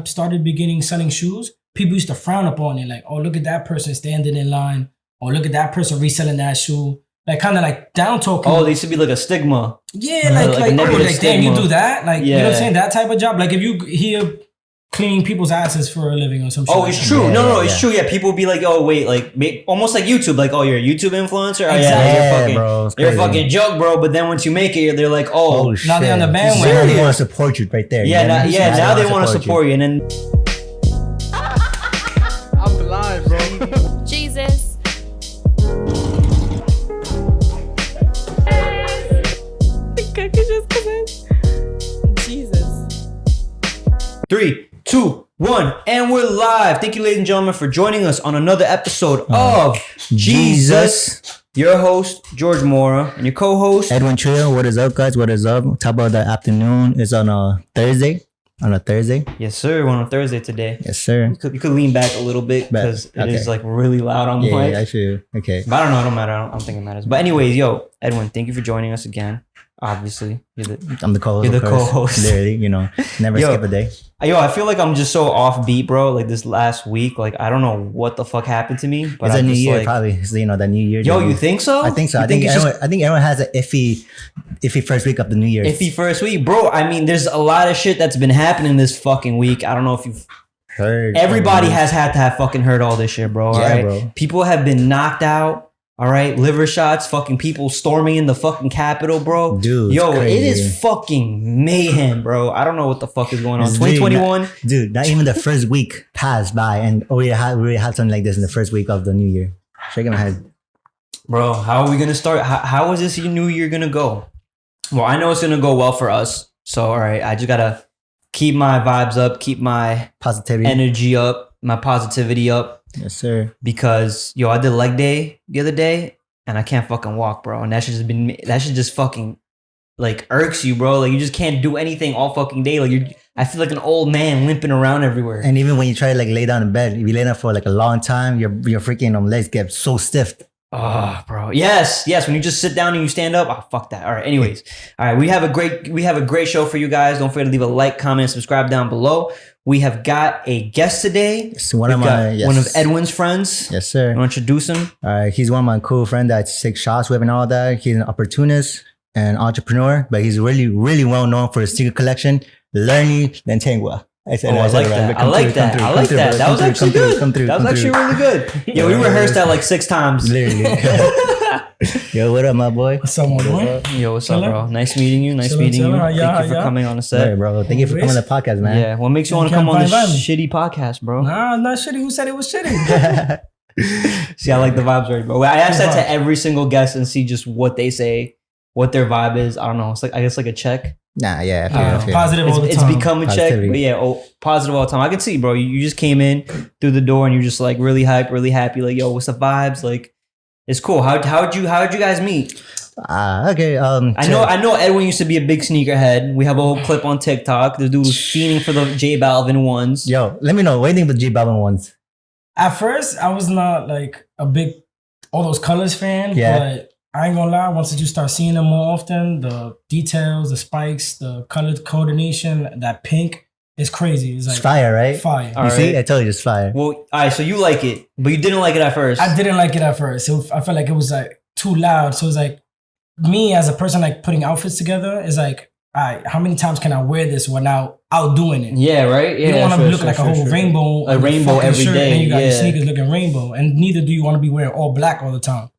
started beginning selling shoes, people used to frown upon it. Like, oh, look at that person standing in line. Or look at that person reselling that shoe. Like, kind of like down talking. Oh, there used to be like a stigma. Yeah, like damn, you do that? Like, you know what I'm saying? That type of job. Like, if you hear cleaning people's asses for a living or some shit. Oh, it's true. It's true. Yeah, people be like, oh, wait, like, almost like YouTube. Like, oh, you're a YouTube influencer? Oh, exactly. You're a fucking joke, bro. But then once you make it, they're like, oh now they're on the bandwagon. Now they want to support you right there. Yeah, now they want to support you. And then... I'm blind, bro. Geezus. Как еще сказать? Jesus. 3, 2, 1, and we're live. Thank you, ladies and gentlemen, for joining us on another episode of Geezus. Your host, George MORA, and your co-host, EDWIN. CHUYA. What is up, guys? What is up? Top of the afternoon. It's on a Thursday. Yes, sir. We're on a Thursday today. Yes, sir. You could lean back a little bit because it is like really loud on the mic. Yeah, I feel okay. But I don't know. It don't matter. I don't think it matters. But anyways, yo, EDWIN, thank you for joining us again. Obviously, I'm the co-host. You're the co-host. Literally, never skip a day. Yo, I feel like I'm just so offbeat, bro. Like this last week, like I don't know what the fuck happened to me. But it's a new year, probably. It's, that new year. Yo, you think so? I think so. I think everyone has an iffy first week of the new year. Iffy first week, bro. I mean, there's a lot of shit that's been happening this fucking week. I don't know if you've heard. Everybody has had to have fucking heard all this shit, bro. Yeah, right? bro. People have been knocked out. All right, liver shots, fucking people storming in the fucking Capitol, bro. Dude, yo, crazy. It is fucking mayhem, bro. I don't know what the fuck is going on. 2021, dude. Not even the first week passed by, and we had something like this in the first week of the new year. Shaking my head, bro. How are we gonna start? How is this new year gonna go? Well, I know it's gonna go well for us. So, all right, I just gotta keep my vibes up, keep my positivity, energy up, my positivity up. Yes, sir. Because yo, I did leg day the other day, and I can't fucking walk, bro. And that should just fucking like irks you, bro. Like you just can't do anything all fucking day. Like I feel like an old man limping around everywhere. And even when you try to like lay down in bed, if you lay down for like a long time, your freaking legs get so stiff. Oh, bro. Yes. When you just sit down and you stand up, oh fuck that. All right. Anyways, all right. We have a great show for you guys. Don't forget to leave a like, comment, and subscribe down below. We have got a guest today. It's one of EDWIN's friends. Yes, sir. You want to introduce him? He's one of my cool friends that takes shots with and all that. He's an opportunist and entrepreneur, but he's really, really well known for his secret collection, Lerny Lentengua. I like that. That was actually good. That was actually really good. Yo, we rehearsed that like 6 times. Literally. Yo, what up, my boy? What's up, my boy? Yo, what's up, bro? Nice meeting you. Thank you for coming on the set. Hey, bro. Thank you for coming on the podcast, man. Yeah. What makes you want to come on this shitty podcast, bro? Nah, I'm not shitty. Who said it was shitty? See, I like the vibes right, bro. I ask that to every single guest and see just what they say, what their vibe is. I don't know. It's like, I guess like a check. Nah, yeah. Positive all the time. It's become a check, but yeah, positive all the time. I can see, bro. You just came in through the door and you're just like really hyped, really happy. Like, yo, what's the vibes? Like, it's cool. How'd you guys meet? Okay. I know EDWIN used to be a big sneakerhead. We have a whole clip on TikTok. The dude was fiending for the J Balvin ones. Yo, let me know. What do you think of the J Balvin ones? At first, I was not like a big all those colors fan, but I ain't gonna lie, once you start seeing them more often, the details, the spikes, the color coordination, that pink is crazy. It's like fire, right? Fire. You see? I told you it's fire. Well, all right, so you like it, but you didn't like it at first. I didn't like it at first. I felt like it was like too loud. So it's like me as a person like putting outfits together is like, all right, how many times can I wear this without outdoing it? Yeah, right? Yeah, you don't want to look like a whole rainbow. A rainbow every day. And you got your sneakers looking rainbow. And neither do you want to be wearing all black all the time.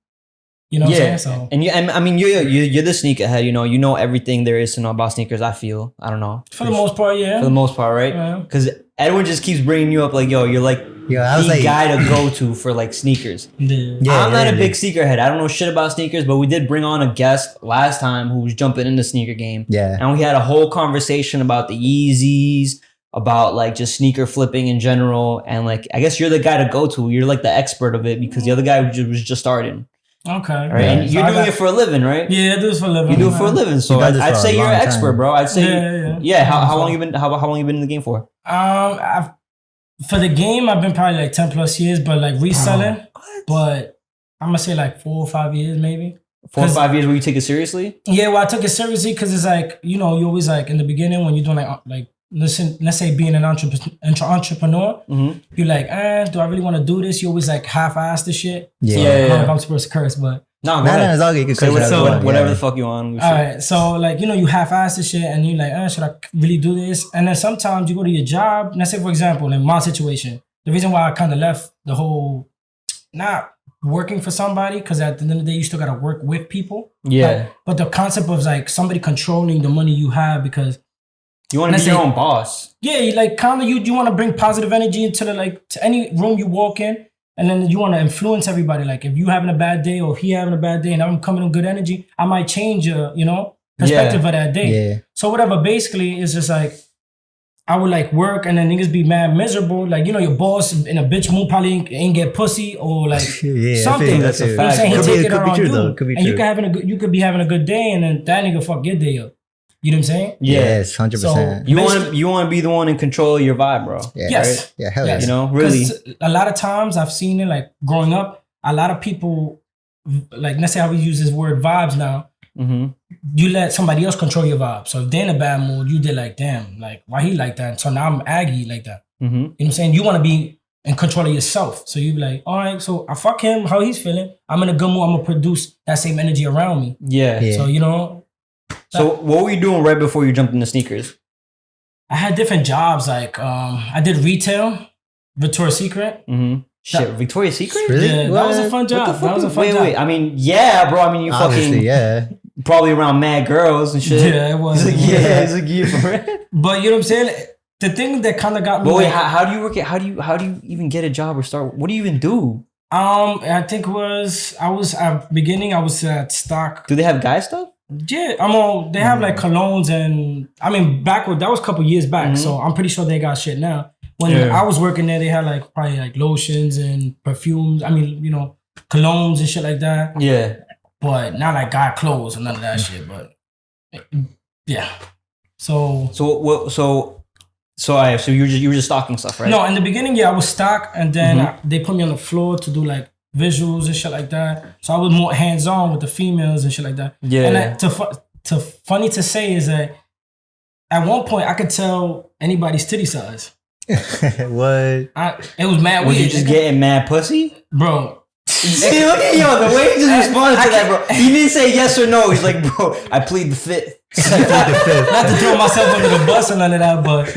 You know what I'm saying? So, and I mean, you're the sneakerhead. You know everything there is to know about sneakers. I feel. I don't know. For the most part, yeah. For the most part, right? Because EDWIN just keeps bringing you up like, yo, you're like the guy to go to for like sneakers. I'm not a big sneakerhead. I don't know shit about sneakers, but we did bring on a guest last time who was jumping in the sneaker game. Yeah. And we had a whole conversation about the Yeezys, about like just sneaker flipping in general, and like I guess you're the guy to go to. You're like the expert of it because the other guy was just starting. Okay. Right. And you're doing it for a living, right? Yeah, I do it for a living. You do it for a living. So I'd say you're an expert, bro. I'd say How long you been in the game for? For the game, I've been probably like 10 plus years, but like reselling, but I'm gonna say like 4 or 5 years maybe. 4 or 5 years where you take it seriously? Yeah, well, I took it seriously because it's like, you always like in the beginning when you're doing like listen, let's say being an entrepreneur, you're like, do I really want to do this? You always like half-ass the shit. Yeah. So, I don't know if I'm supposed to curse, but no, it's all good. You can say curse whatever the fuck you want. All right, so like you half-ass the shit, and you're like, should I really do this? And then sometimes you go to your job. Let's say, for example, in my situation, the reason why I kind of left the whole not working for somebody, because at the end of the day, you still gotta work with people. Yeah. Like, but the concept of like somebody controlling the money you have, because you want to be your own boss. Yeah, you like kind of you want to bring positive energy into to any room you walk in, and then you want to influence everybody. Like if you having a bad day or he having a bad day, and I'm coming in good energy, I might change your perspective of that day. Yeah. So whatever, basically, it's just like I would like work, and then niggas be mad miserable. Like your boss in a bitch mood probably ain't get pussy or like something. That's a fact. Saying he take it on you, though. Could be and true. you could be having a good day, and then that nigga fuck your day up. You know what I'm saying? Yes, 100%. So you want to be the one in control of your vibe, bro. Yeah, yes. Right? Yeah, hell yes. Really. A lot of times I've seen it, like growing up, a lot of people, like let's say how we use this word vibes now, you let somebody else control your vibe. So if they're in a bad mood, you did like, damn, like why he like that? So now I'm aggy like that. You know what I'm saying? You want to be in control of yourself. So you be like, all right, so I fuck him, how he's feeling. I'm in a good mood, I'm going to produce that same energy around me. Yeah. So, So what were you doing right before you jumped into sneakers? I had different jobs. Like I did retail, Victoria's Secret. Shit, Victoria's Secret? Really? Yeah, that was a fun job. That was a fun job. Wait. I mean, yeah, bro. I mean, you fucking probably around mad girls and shit. Yeah, it was. It's like yeah, for it. But you know what I'm saying? The thing that kind of got me. But wait, how do you work it? How do you even get a job or start? What do you even do? I think I was at stock. Do they have guy stuff? Yeah, they have like colognes and I mean that was a couple years back, so I'm pretty sure they got shit now. When I was working there, they had like probably like lotions and perfumes. I mean, colognes and shit like that. Yeah, but not like guy clothes and none of that shit. But yeah, so you were just stocking stuff, right? No, in the beginning, I was stock, and then they put me on the floor to do like visuals and shit like that. So I was more hands on with the females and shit like that. Yeah. And to funny to say is that at one point I could tell anybody's titty size. What? It was mad. Was weird. You just getting mad pussy, bro? See, look at the way he just responded to that, bro. He didn't say yes or no. He's like, bro, I plead the fifth. Not to throw myself under the bus or none of that, but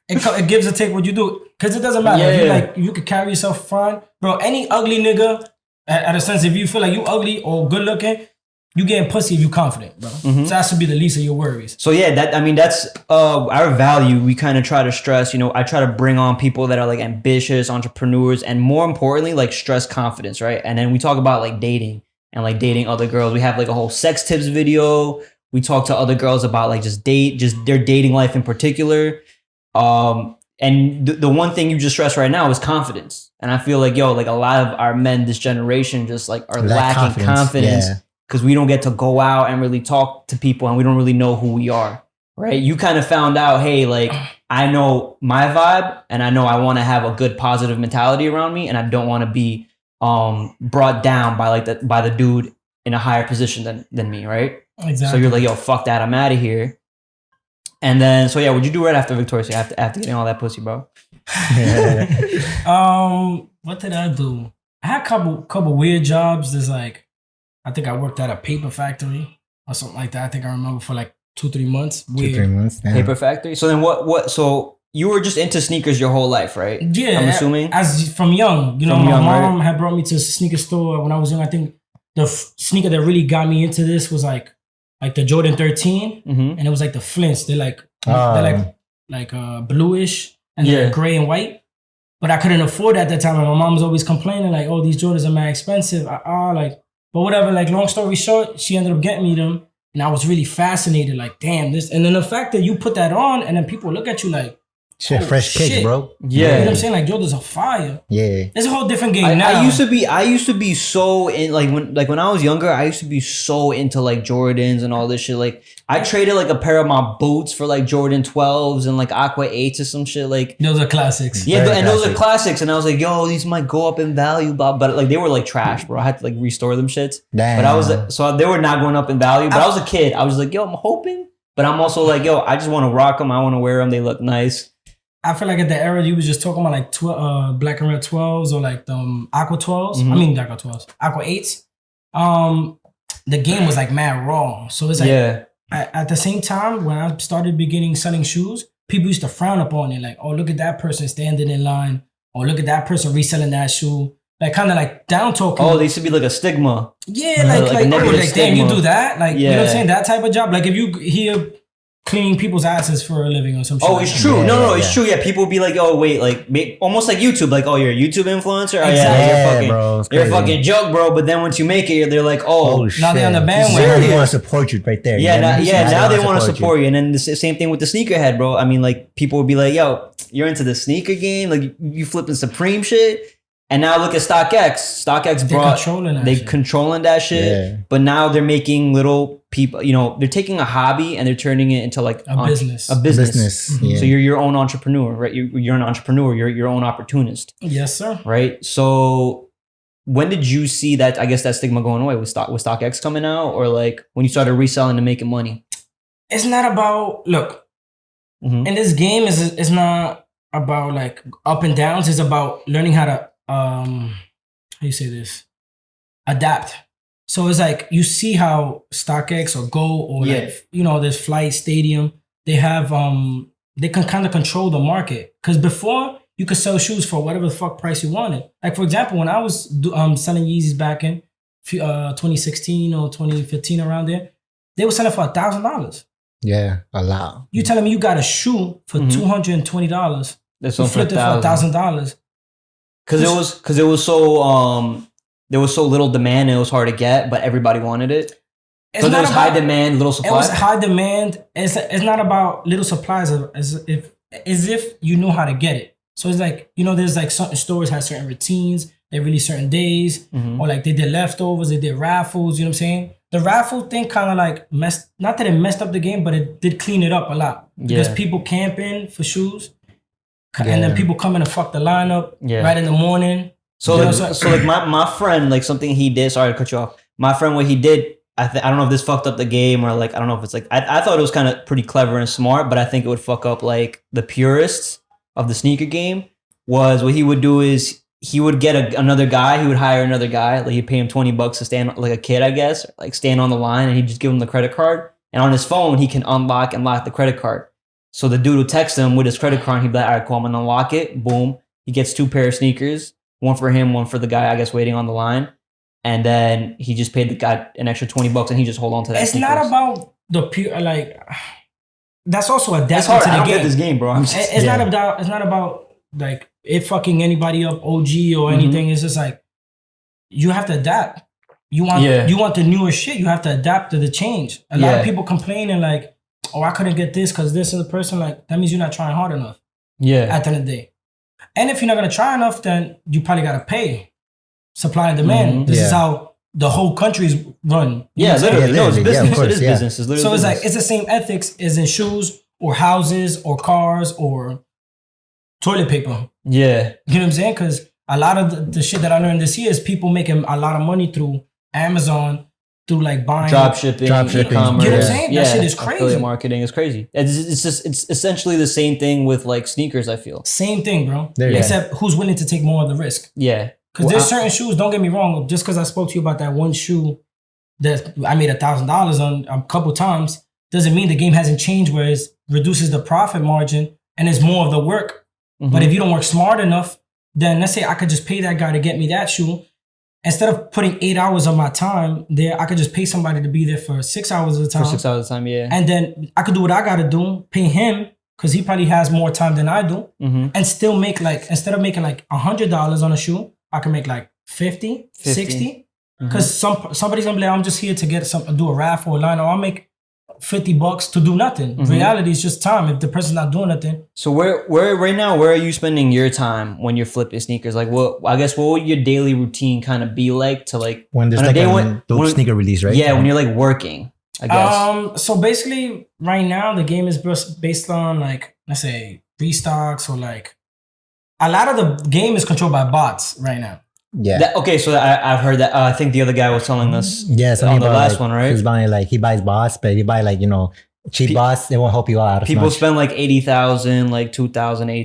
it gives or take what you do, because it doesn't matter. If you could carry yourself fine, bro. Any ugly nigga, at a sense, if you feel like you ugly or good looking, you getting pussy if you confident, bro. So that should be the least of your worries. So yeah, that's our value. We kind of try to stress. I try to bring on people that are like ambitious entrepreneurs, and more importantly, like stress confidence, right? And then we talk about like dating and like dating other girls. We have like a whole sex tips video. We talk to other girls about like just their dating life in particular. And the one thing you just stressed right now is confidence. And I feel like, like a lot of our men this generation just like are lacking confidence because we don't get to go out and really talk to people, and we don't really know who we are, right? You kind of found out, hey, like I know my vibe, and I know I want to have a good positive mentality around me, and I don't want to be brought down by the dude in a higher position than me, right? Exactly. So you're like, yo, fuck that, I'm out of here. And then, so yeah, what'd you do right after Victoria's? After getting all that pussy, bro? What did I do? I had a couple weird jobs. There's like, I think I worked at a paper factory or something like that. I think I remember for like 2-3 months. Weird. 2-3 months. Damn. Paper factory. So then what? So you were just into sneakers your whole life, right? Yeah. I'm assuming. As from young, my mom had brought me to a sneaker store when I was young. I think the sneaker that really got me into this was like the Jordan 13, and it was like the Flints. They're bluish and they're gray and white. But I couldn't afford it at that time, and my mom was always complaining like, "Oh, these Jordans are mad expensive." But whatever. Like, long story short, she ended up getting me them, and I was really fascinated. Like, damn this, and then the fact that you put that on, and then people look at you like, shit, fresh kicks, bro. Yeah, you know what I'm saying? Like, Jordans are fire. Yeah, it's a whole different game now. I used to be so in when I was younger. I used to be so into like Jordans and all this shit. Like, I traded like a pair of my boots for like Jordan 12s and like Aqua 8s or some shit. Like, those are classics. Yeah, those are classics. And I was like, yo, these might go up in value, but like they were like trash, bro. I had to like restore them shits. Damn. But I was so they were not going up in value. But I was a kid. I was like, yo, I'm hoping But I'm also like, yo, I just want to rock them. I want to wear them. They look nice. I feel like at the era you was just talking about like black and red 12s or like the aqua 12s. I mean, aqua 12s, aqua 8s. The game was like mad raw. So it's like at the same time when I started beginning selling shoes, people used to frown upon it. Like, oh, look at that person standing in line. Or look at that person reselling that shoe. Like kind of like down talking. Oh, they used to be like a stigma. Yeah, like damn, you do that? Like, you know what I'm saying? That type of job. Like if you hear cleaning people's asses for a living or some shit. Oh, it's true. No, it's true. Yeah, people would be like, oh, wait, like almost like YouTube. Like, oh, you're a YouTube influencer? Oh, exactly. You're a fucking joke, bro. But then once you make it, they're like, oh now they're on the bandwagon. Now they want to support you right there. Now they want to support you. And then the same thing with the sneakerhead, bro. I mean, like people would be like, yo, you're into the sneaker game? Like you flipping Supreme shit? And now look at StockX. They're controlling that shit. Yeah. But now they're making little people, you know, they're taking a hobby and they're turning it into like a business. Yeah. So you're your own entrepreneur, right? You're an entrepreneur. You're your own opportunist. Yes, sir. Right. So when did you see that, I guess that stigma going away with StockX coming out, or like when you started reselling and making money? It's not about, look, in this game it's not about like up and downs. It's about learning how to, how you say this? Adapt. So it's like you see how StockX or Go or like, you know, this Flight Stadium, they have they can kind of control the market. Because before you could sell shoes for whatever the fuck price you wanted. Like for example, when I was selling Yeezys back in 2016 or 2015 around there, they were selling for $1,000. Yeah, a lot. You telling me you got a shoe for $220? That's you flipped it for $1,000. Because it was so there was so little demand and it was hard to get, but everybody wanted it. So there was high demand, little supply. It was high demand. It's not about little supplies as if you know how to get it. So it's like, you know, there's like certain stores have certain routines. They release certain days, or like they did leftovers, they did raffles. You know what I'm saying? The raffle thing kind of like not that it messed up the game, but it did clean it up a lot because people camping for shoes. And then people come in and fuck the lineup right in the morning. So like my friend, like something he did, sorry to cut you off. My friend, what he did, I don't know if this fucked up the game or like, I don't know if it's like, I thought it was kind of pretty clever and smart, but I think it would fuck up like the purists of the sneaker game. Was what he would do is he would get another guy, he would hire another guy, like he'd pay him $20 to stand, like a kid, I guess, like stand on the line, and he'd just give him the credit card. And on his phone, he can unlock and lock the credit card. So the dude would text him with his credit card and he'd be like, all right, cool, I'm gonna unlock it. Boom. He gets 2 pair of sneakers, one for him, one for the guy, I guess, waiting on the line. And then he just paid the guy an extra $20 and he just hold on to that. It's not about the pure, like, that's also adapting to the game. I don't get this game, bro. It's not about like it fucking anybody up OG or anything. It's just like, you have to adapt. You want the newer shit. You have to adapt to the change. A lot of people complaining like, oh, I couldn't get this because this is the person. Like, that means you're not trying hard enough. Yeah. At the end of the day. And if you're not going to try enough, then you probably got to pay. Supply and demand. This is how the whole country is run. Literally. No, it's business. Course, it is business. It's literally so it's business. like, it's the same ethics as in shoes or houses or cars or toilet paper. Yeah. You know what I'm saying? Because a lot of the shit that I learned this year is people making a lot of money through Amazon, through like buying drop shipping, e-commerce. You know what I'm saying? That shit is crazy. Affiliate marketing is crazy. It's essentially the same thing with like sneakers, I feel. Same thing, bro. Except who's willing to take more of the risk. Yeah. Because there's certain shoes, don't get me wrong, just because I spoke to you about that one shoe that I made $1,000 on a couple times, doesn't mean the game hasn't changed where it reduces the profit margin and it's more of the work. But if you don't work smart enough, then let's say I could just pay that guy to get me that shoe. Instead of putting 8 hours of my time there, I could just pay somebody to be there for 6 hours at a time. For 6 hours at a time, yeah. And then I could do what I got to do, pay him, because he probably has more time than I do, and still make like, instead of making like $100 on a shoe, I can make like 50, 60. Because somebody's going to be like, I'm just here to get do a raffle or line, or I'll make $50 to do nothing. Reality is just time. If the person's not doing nothing. So where right now, where are you spending your time when you're flipping sneakers? Like, what would your daily routine kind of be like to like when there's like a dope sneaker release, right? Yeah, when you're like working, I guess. So basically right now the game is based on like, let's say restocks, or like a lot of the game is controlled by bots right now. Yeah. So I've heard that. I think the other guy was telling us. Yeah, on the last one, right? He's buying like, he buys bots, but he buy like, you know, cheap bots, it won't help you out. People spend like $80,000, like $2,000,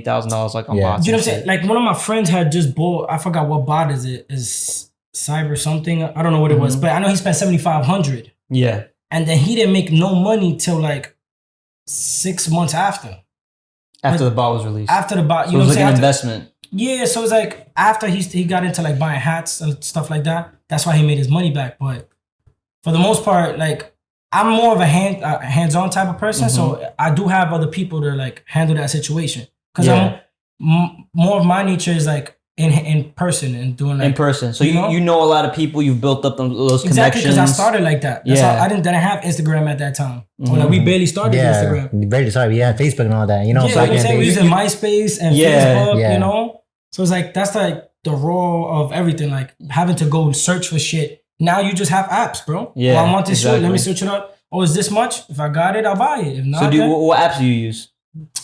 $80,000 like on bots. You know what I'm saying? Like one of my friends had just bought. I forgot what bot is cyber something. I don't know what it was, but I know he spent $7,500. Yeah, and then he didn't make no money till like 6 months after. After the bot was released. After the bot, you know what I'm saying? It was like an investment. Yeah, so it's like after he got into like buying hats and stuff like that. That's why he made his money back. But for the most part, like I'm more of a hands-on type of person, so I do have other people to like handle that situation because I'm more of my nature is like in person and doing like in person. So you know a lot of people. You've built up those connections. Because I started like that. That's how I didn't have Instagram at that time. Or like we barely started Instagram. We barely started. We had Facebook and all that. You know, back in we using MySpace and Facebook. You know. So it's like, that's like the raw of everything, like having to go search for shit. Now you just have apps, bro. Yeah, I want this shit, let me search it up. Oh, is this much? If I got it, I'll buy it. If not, so what apps do you use?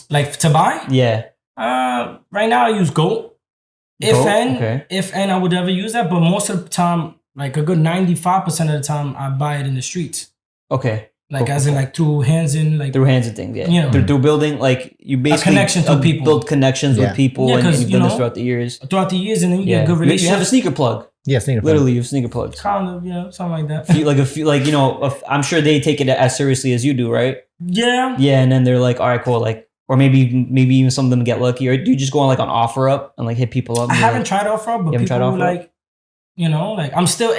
Like to buy? Yeah. Right now I use Go. If I would ever use that, but most of the time, like a good 95% of the time, I buy it in the streets. Okay. Like as in like through hands and things, yeah. You know, through building, like you basically a connection to people, build connections with people, and you've done this throughout the years. Throughout the years, and then you get a good relationship. You have a sneaker plug. Yeah, sneaker plug. Literally, you have sneaker plugs. Kind of, something like that. Like you know, I'm sure they take it as seriously as you do, right? Yeah. Yeah, and then they're like, all right, cool, like, or maybe even some of them get lucky, or do you just go on like on OfferUp and like hit people up? I haven't tried OfferUp, but people like, you know, like I'm still.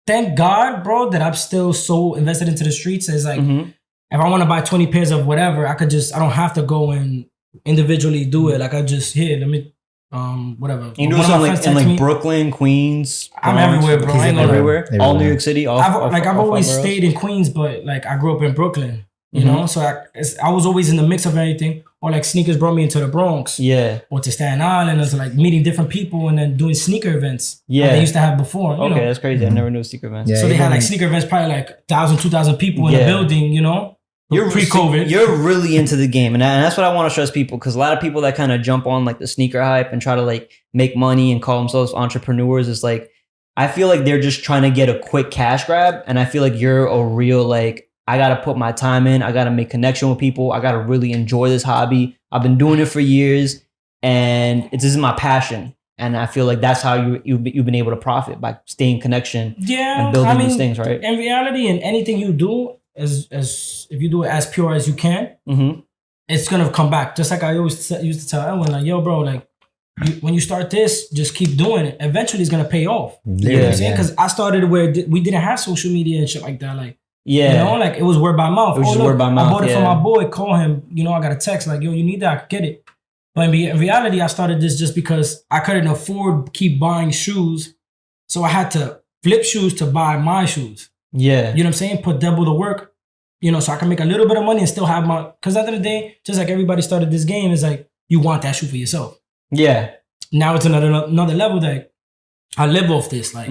Thank God, bro, that I'm still so invested into the streets. It's like. If I want to buy 20 pairs of whatever, I don't have to go and individually do it. Like I just, let me, whatever. You do something in like Brooklyn, Queens. I'm everywhere, bro. I'm everywhere. All New York City. I've always stayed in Queens, but like I grew up in Brooklyn, you know? So I was always in the mix of everything. Or like sneakers brought me into the Bronx. Yeah. Or to Staten Island. And to like meeting different people and then doing sneaker events. Yeah. Like they used to have before. Okay, that's crazy. I never knew sneaker events. Yeah, so they had like sneaker events, probably like 1,000, 2,000 people in the building, you know? You're pre-COVID. You're really into the game, and that's what I want to stress people, because a lot of people that kind of jump on like the sneaker hype and try to like make money and call themselves entrepreneurs is like, I feel like they're just trying to get a quick cash grab, and I feel like you're a real like, I gotta put my time in, I gotta make connection with people, I gotta really enjoy this hobby. I've been doing it for years, and this is my passion. And I feel like that's how you've been able to profit, by staying in connection and building these things, right? In reality, in anything you do, as if you do it as pure as you can, it's gonna come back. Just like I always used to tell everyone, like, yo, bro, like when you start this, just keep doing it. Eventually, it's gonna pay off. You know what I'm saying? Because I started where we didn't have social media and shit like that. Like, you know, like it was word by mouth. It was word by mouth. I bought it for my boy. Call him. You know, I got a text like, yo, you need that? I could get it. But in reality, I started this just because I couldn't afford keep buying shoes, so I had to flip shoes to buy my shoes. Yeah. You know what I'm saying? Put double the work, you know, so I can make a little bit of money and still have my, because at the end of the day, just like everybody started this game, is like, you want that shoe for yourself. Yeah. Now it's another level that I live off this. Like,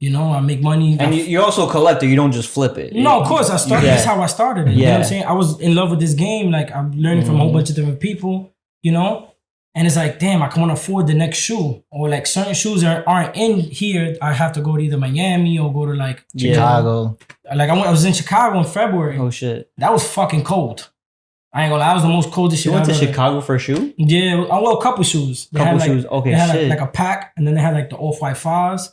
you know, I make money. And you're also a collector. You don't just flip it. No, of course. That's how I started it. You know what I'm saying? I was in love with this game. Like, I'm learning from a whole bunch of different people, you know? And it's like, damn, I can't afford the next shoe. Or like certain shoes aren't in here. I have to go to either Miami or go to like Chicago. Like I was in Chicago in February. Oh shit. That was fucking cold. I ain't gonna lie, that was the most coldest shit. You went to Chicago for a shoe? Yeah, a couple shoes. They had shoes. Okay, they had like a pack, and then they had like the Off-White 5s.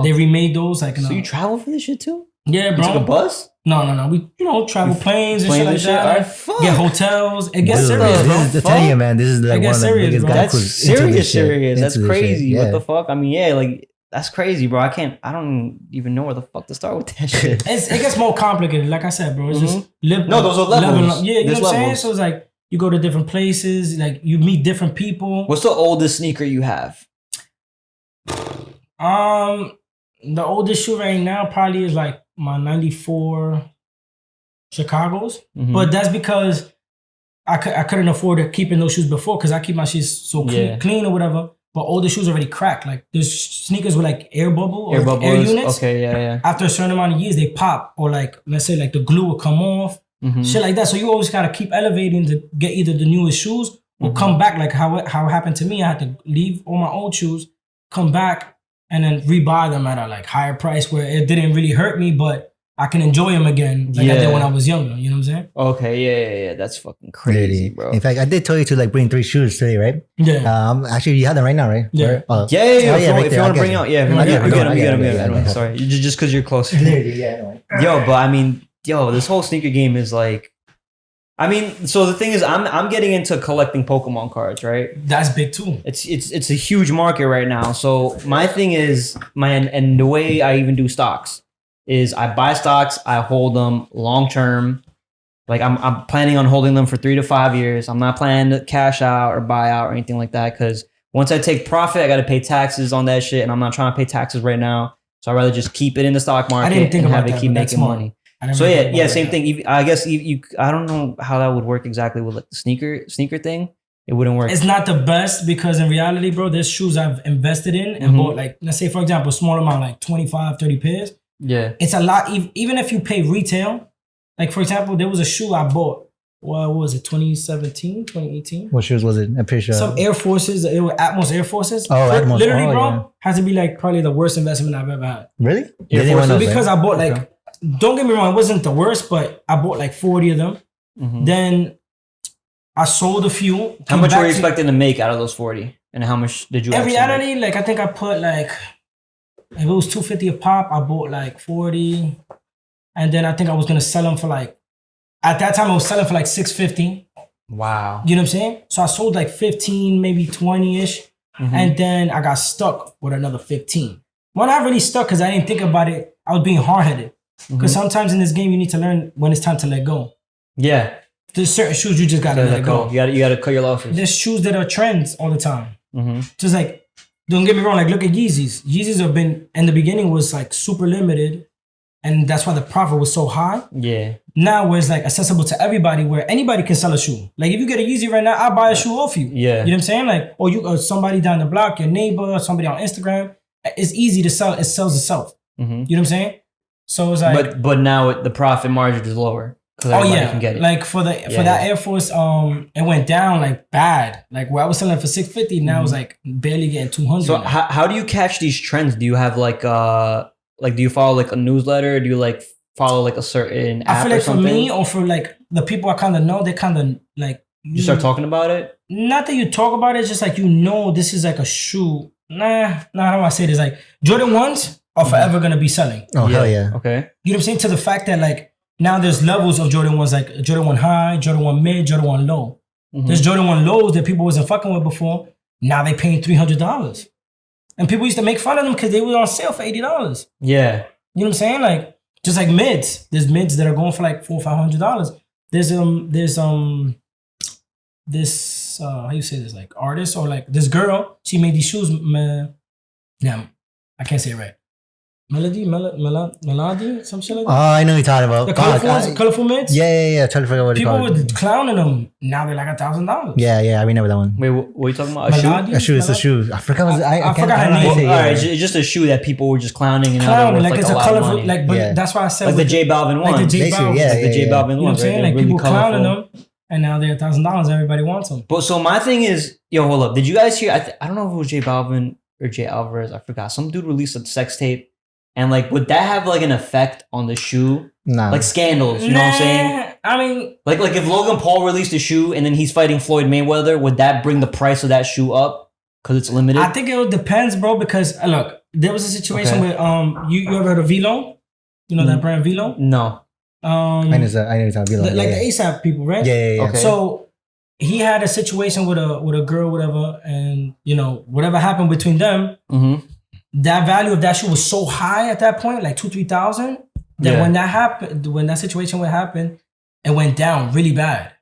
They remade those. Like, so you travel for this shit too? Yeah, bro. You took a bus? No. We, travel planes and shit like that. Like, get hotels. It gets serious, bro. This is the telling you, man. This is like one of the biggest guys. That's serious. That's crazy. What the fuck? I mean, like, that's crazy, bro. I don't even know where the fuck to start with that shit. It gets more complicated. Like I said, bro. It's just those are levels. Yeah, you know what I'm saying? So it's like, you go to different places, like, you meet different people. What's the oldest sneaker you have? The oldest shoe right now probably is like my 94 Chicago's. But that's because I couldn't afford to keep in those shoes before, because I keep my shoes so clean or whatever. But older shoes already cracked. Like, there's sneakers with like air bubble or like air units. Okay, yeah. After a certain amount of years, they pop, or like, let's say like the glue will come off, shit like that. So you always gotta keep elevating to get either the newest shoes or come back. Like how it happened to me. I had to leave all my old shoes, come back, and then rebuy them at a like higher price where it didn't really hurt me, but I can enjoy them again like I did when I was younger. You know what I'm saying? Okay, yeah. That's fucking crazy, bro. In fact, I did tell you to like bring 3 shoes today, right? Yeah. Actually, you have them right now, right? Yeah. Or, if you want to bring out, we get them. Sorry, just because you're closer. Yo, but I mean, this whole sneaker game is like, I mean, so the thing is, I'm getting into collecting Pokemon cards, right? That's big too. It's a huge market right now. So my thing is, and the way I even do stocks is I buy stocks, I hold them long term. Like I'm planning on holding them for 3 to 5 years. I'm not planning to cash out or buy out or anything like that, because once I take profit, I got to pay taxes on that shit, and I'm not trying to pay taxes right now. So I'd rather just keep it in the stock market and have it keep making money. So same thing. I guess you I don't know how that would work exactly with like the sneaker thing. It wouldn't work. It's not the best, because in reality, bro, there's shoes I've invested in and bought, like, let's say, for example, a small amount, like 25, 30 pairs. Yeah. It's a lot. Even if you pay retail, like, for example, there was a shoe I bought. What was it, 2017, 2018? What shoes was it? I'm pretty sure. Some Air Forces. It were Atmos Air Forces. Oh, Atmos. Literally, bro, has to be like probably the worst investment I've ever had. Really? Air Forces, because I bought like, don't get me wrong, it wasn't the worst, but I bought like 40 of them. Then I sold a few. How much were you expecting to make out of those 40? And how much did you in reality, like, I think I put like, if it was $250 a pop, I bought like 40. And then I think I was going to sell them for like, at that time I was selling for like $650. Wow. You know what I'm saying? So I sold like 15, maybe 20-ish. And then I got stuck with another 15. Well, not really stuck, because I didn't think about it. I was being hard-headed. Because sometimes in this game, you need to learn when it's time to let go. Yeah. There's certain shoes you just got to let go. You got to cut your losses. There's shoes that are trends all the time. Just like, don't get me wrong, like, look at Yeezys. Yeezys have been, in the beginning, was like super limited. And that's why the profit was so high. Yeah. Now where it's like accessible to everybody, where anybody can sell a shoe. Like, if you get a Yeezy right now, I'll buy a shoe off you. Yeah. You know what I'm saying? Like, or somebody down the block, your neighbor, somebody on Instagram. It's easy to sell. It sells itself. You know what I'm saying? So it's like, but now the profit margin is lower. Can get it. Like for that Air Force, it went down like bad. Like, where I was selling for $650, now it's like barely getting $200. So how do you catch these trends? Do you have like do you follow like a newsletter? Do you like follow like a certain app? I feel like or something? for me, or for like the people I kind of know, they kind of like, you start talking about it. Not that you talk about it, it's just like, this is like a shoe. Nah, I don't want to say this. Like, Jordan 1s are forever gonna be selling. Oh, hell yeah. Okay. You know what I'm saying? To the fact that, like, now there's levels of Jordan 1s, like Jordan 1 high, Jordan 1 mid, Jordan 1 low. There's Jordan 1 lows that people wasn't fucking with before. Now they paying $300. And people used to make fun of them because they were on sale for $80. Yeah. You know what I'm saying? Like, just like mids. There's mids that are going for like $400 or $500. There's how you say this, like, artist, or like this girl, she made these shoes. Damn, I can't say it right. Melody, some shit like that. Oh, I know you're talking about. The colorful mids? Yeah. Trying to figure out what people were clowning them. Now they're like $1,000. Yeah, I remember that one. Wait, what are you talking about? A shoe? It's a shoe. I forgot. I forgot her name. All right, it's just a shoe that people were just clowning. Clowning, like, it's a colorful, like, but that's why I said like the J Balvin one. Like the J Balvin. The J Balvin You know what I'm saying? Like, people clowning them, and now they're $1,000. Everybody wants them. But so my thing is, hold up. Did you guys hear? I don't know if it was J Balvin or J Alvarez. I forgot. Some dude released a sex tape. And like, would that have like an effect on the shoe? Nah. Like scandals, you know what I'm saying? I mean, like if Logan Paul released a shoe and then he's fighting Floyd Mayweather, would that bring the price of that shoe up because it's limited? I think it depends, bro. Because look, there was a situation where you ever heard of Velo? You know that brand Velo? No. I know it's Velo. Like the ASAP people, right? Yeah. Okay. So he had a situation with a girl, whatever, and whatever happened between them. That value of that shoe was so high at that point, like $2,000-$3,000, that when that happened, when that situation would happen, it went down really bad.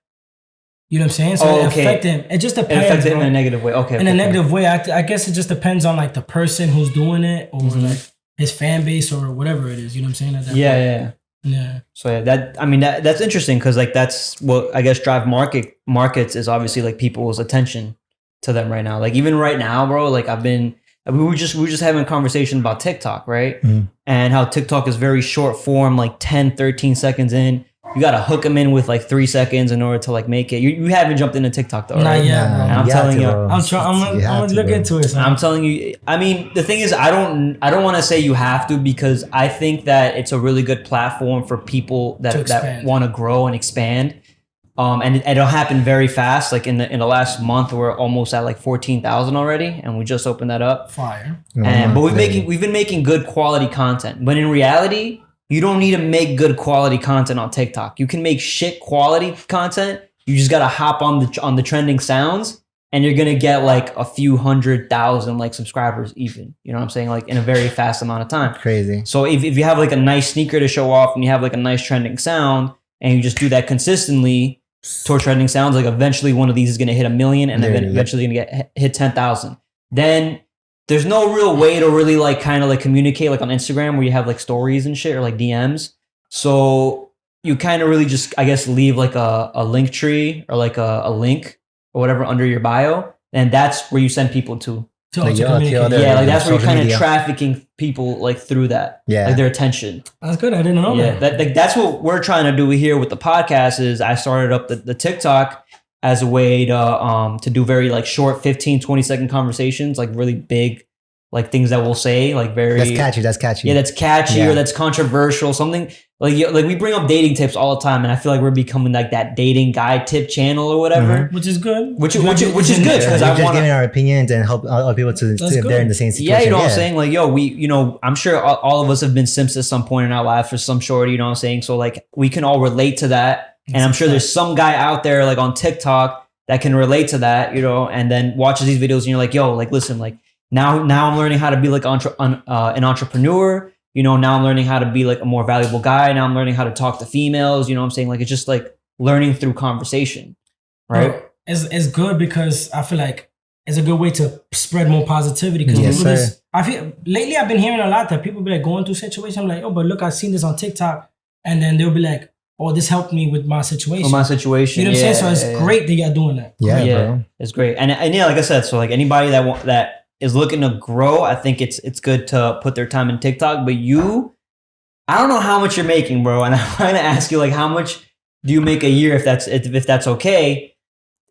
You know what I'm saying? So it affected him. It just depends. It affected him in a negative way. Okay. In a negative way. I guess it just depends on like the person who's doing it, or like his fan base, or whatever it is. You know what I'm saying? At that point. Yeah. So that's interesting, because like that's what I guess drive markets is obviously like people's attention to them right now. Like even right now, bro. Like we were just having a conversation about TikTok, right? And how TikTok is very short form, like 10, 13 seconds in. you gotta hook them in with like 3 seconds in order to like make it. You haven't jumped into TikTok though, right? Not yet, bro. I'm telling you, I'm gonna look into it. I'm telling you. I mean, the thing is, I don't want to say you have to, because I think that it's a really good platform for people that want to grow and expand. And it'll happen very fast. Like in the last month, we're almost at like 14,000 already, and we just opened that up. Fire. But we've been making good quality content. But in reality, you don't need to make good quality content on TikTok. You can make shit quality content. You just gotta hop on the trending sounds, and you're gonna get like a few 100,000 like subscribers even. You know what I'm saying? Like in a very fast amount of time. Crazy. So if you have like a nice sneaker to show off, and you have like a nice trending sound, and you just do that consistently toward trending sounds, like eventually one of these is gonna hit 1 million, and then eventually gonna hit 10,000. Then there's no real way to really like kind of like communicate like on Instagram, where you have like stories and shit, or like DMs. So you kind of really just, I guess, leave like a link tree, or like a link or whatever under your bio, and that's where you send people to. Like That's where you're kind of trafficking people like through that, like their attention. That's good. I didn't know that. That's what we're trying to do here with the podcast. Is I started up the TikTok as a way to do very like short 15, 20-second conversations, like really big, like things that we'll say, like very that's catchy. Yeah, that's catchy or that's controversial. Something like we bring up dating tips all the time, and I feel like we're becoming like that dating guy tip channel or whatever, which is good. Which is good, because I just giving our opinions and help other people to see if they're in the same situation. Yeah, you know what I'm saying? Like, yo, I'm sure all of us have been simps at some point in our life for some shorty. You know what I'm saying? So like we can all relate to that, and I'm sure there's some guy out there like on TikTok that can relate to that, and then watches these videos, and you're like, yo, like listen, like. Now I'm learning how to be like an entrepreneur. Now I'm learning how to be like a more valuable guy. Now I'm learning how to talk to females. You know what I'm saying? Like it's just like learning through conversation, right? It's good, because I feel like it's a good way to spread more positivity. Because I feel lately I've been hearing a lot that people be like going through situations. I'm like, oh, but look, I've seen this on TikTok, and then they'll be like, oh, this helped me with my situation. You know what I'm saying? So it's great that you're doing that. Yeah, bro. It's great. And yeah, like I said, so like anybody that is looking to grow, I think it's good to put their time in TikTok. But I don't know how much you're making, bro. And I'm trying to ask you, like, how much do you make a year, if that's okay?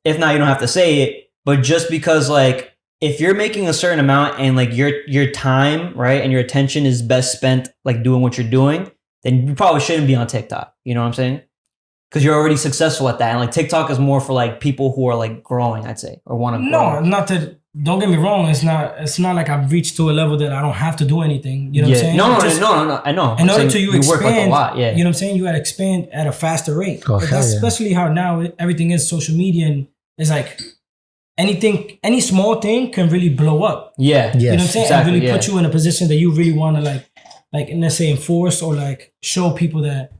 If not, you don't have to say it. But just because, like, if you're making a certain amount, and like your time, right, and your attention is best spent like doing what you're doing, then you probably shouldn't be on TikTok. You know what I'm saying? Because you're already successful at that. And like TikTok is more for like people who are like growing, I'd say, or want to grow. No, not that. Don't get me wrong. It's not like I've reached to a level that I don't have to do anything. You know what I'm saying? No. I know. In order to expand, work like a lot. Yeah. You know what I'm saying? You got to expand at a faster rate. Especially how now everything is social media, and it's like anything, any small thing can really blow up. Yeah. You know what I'm saying? Exactly, and really put you in a position that you really want to like let's say enforce, or like show people that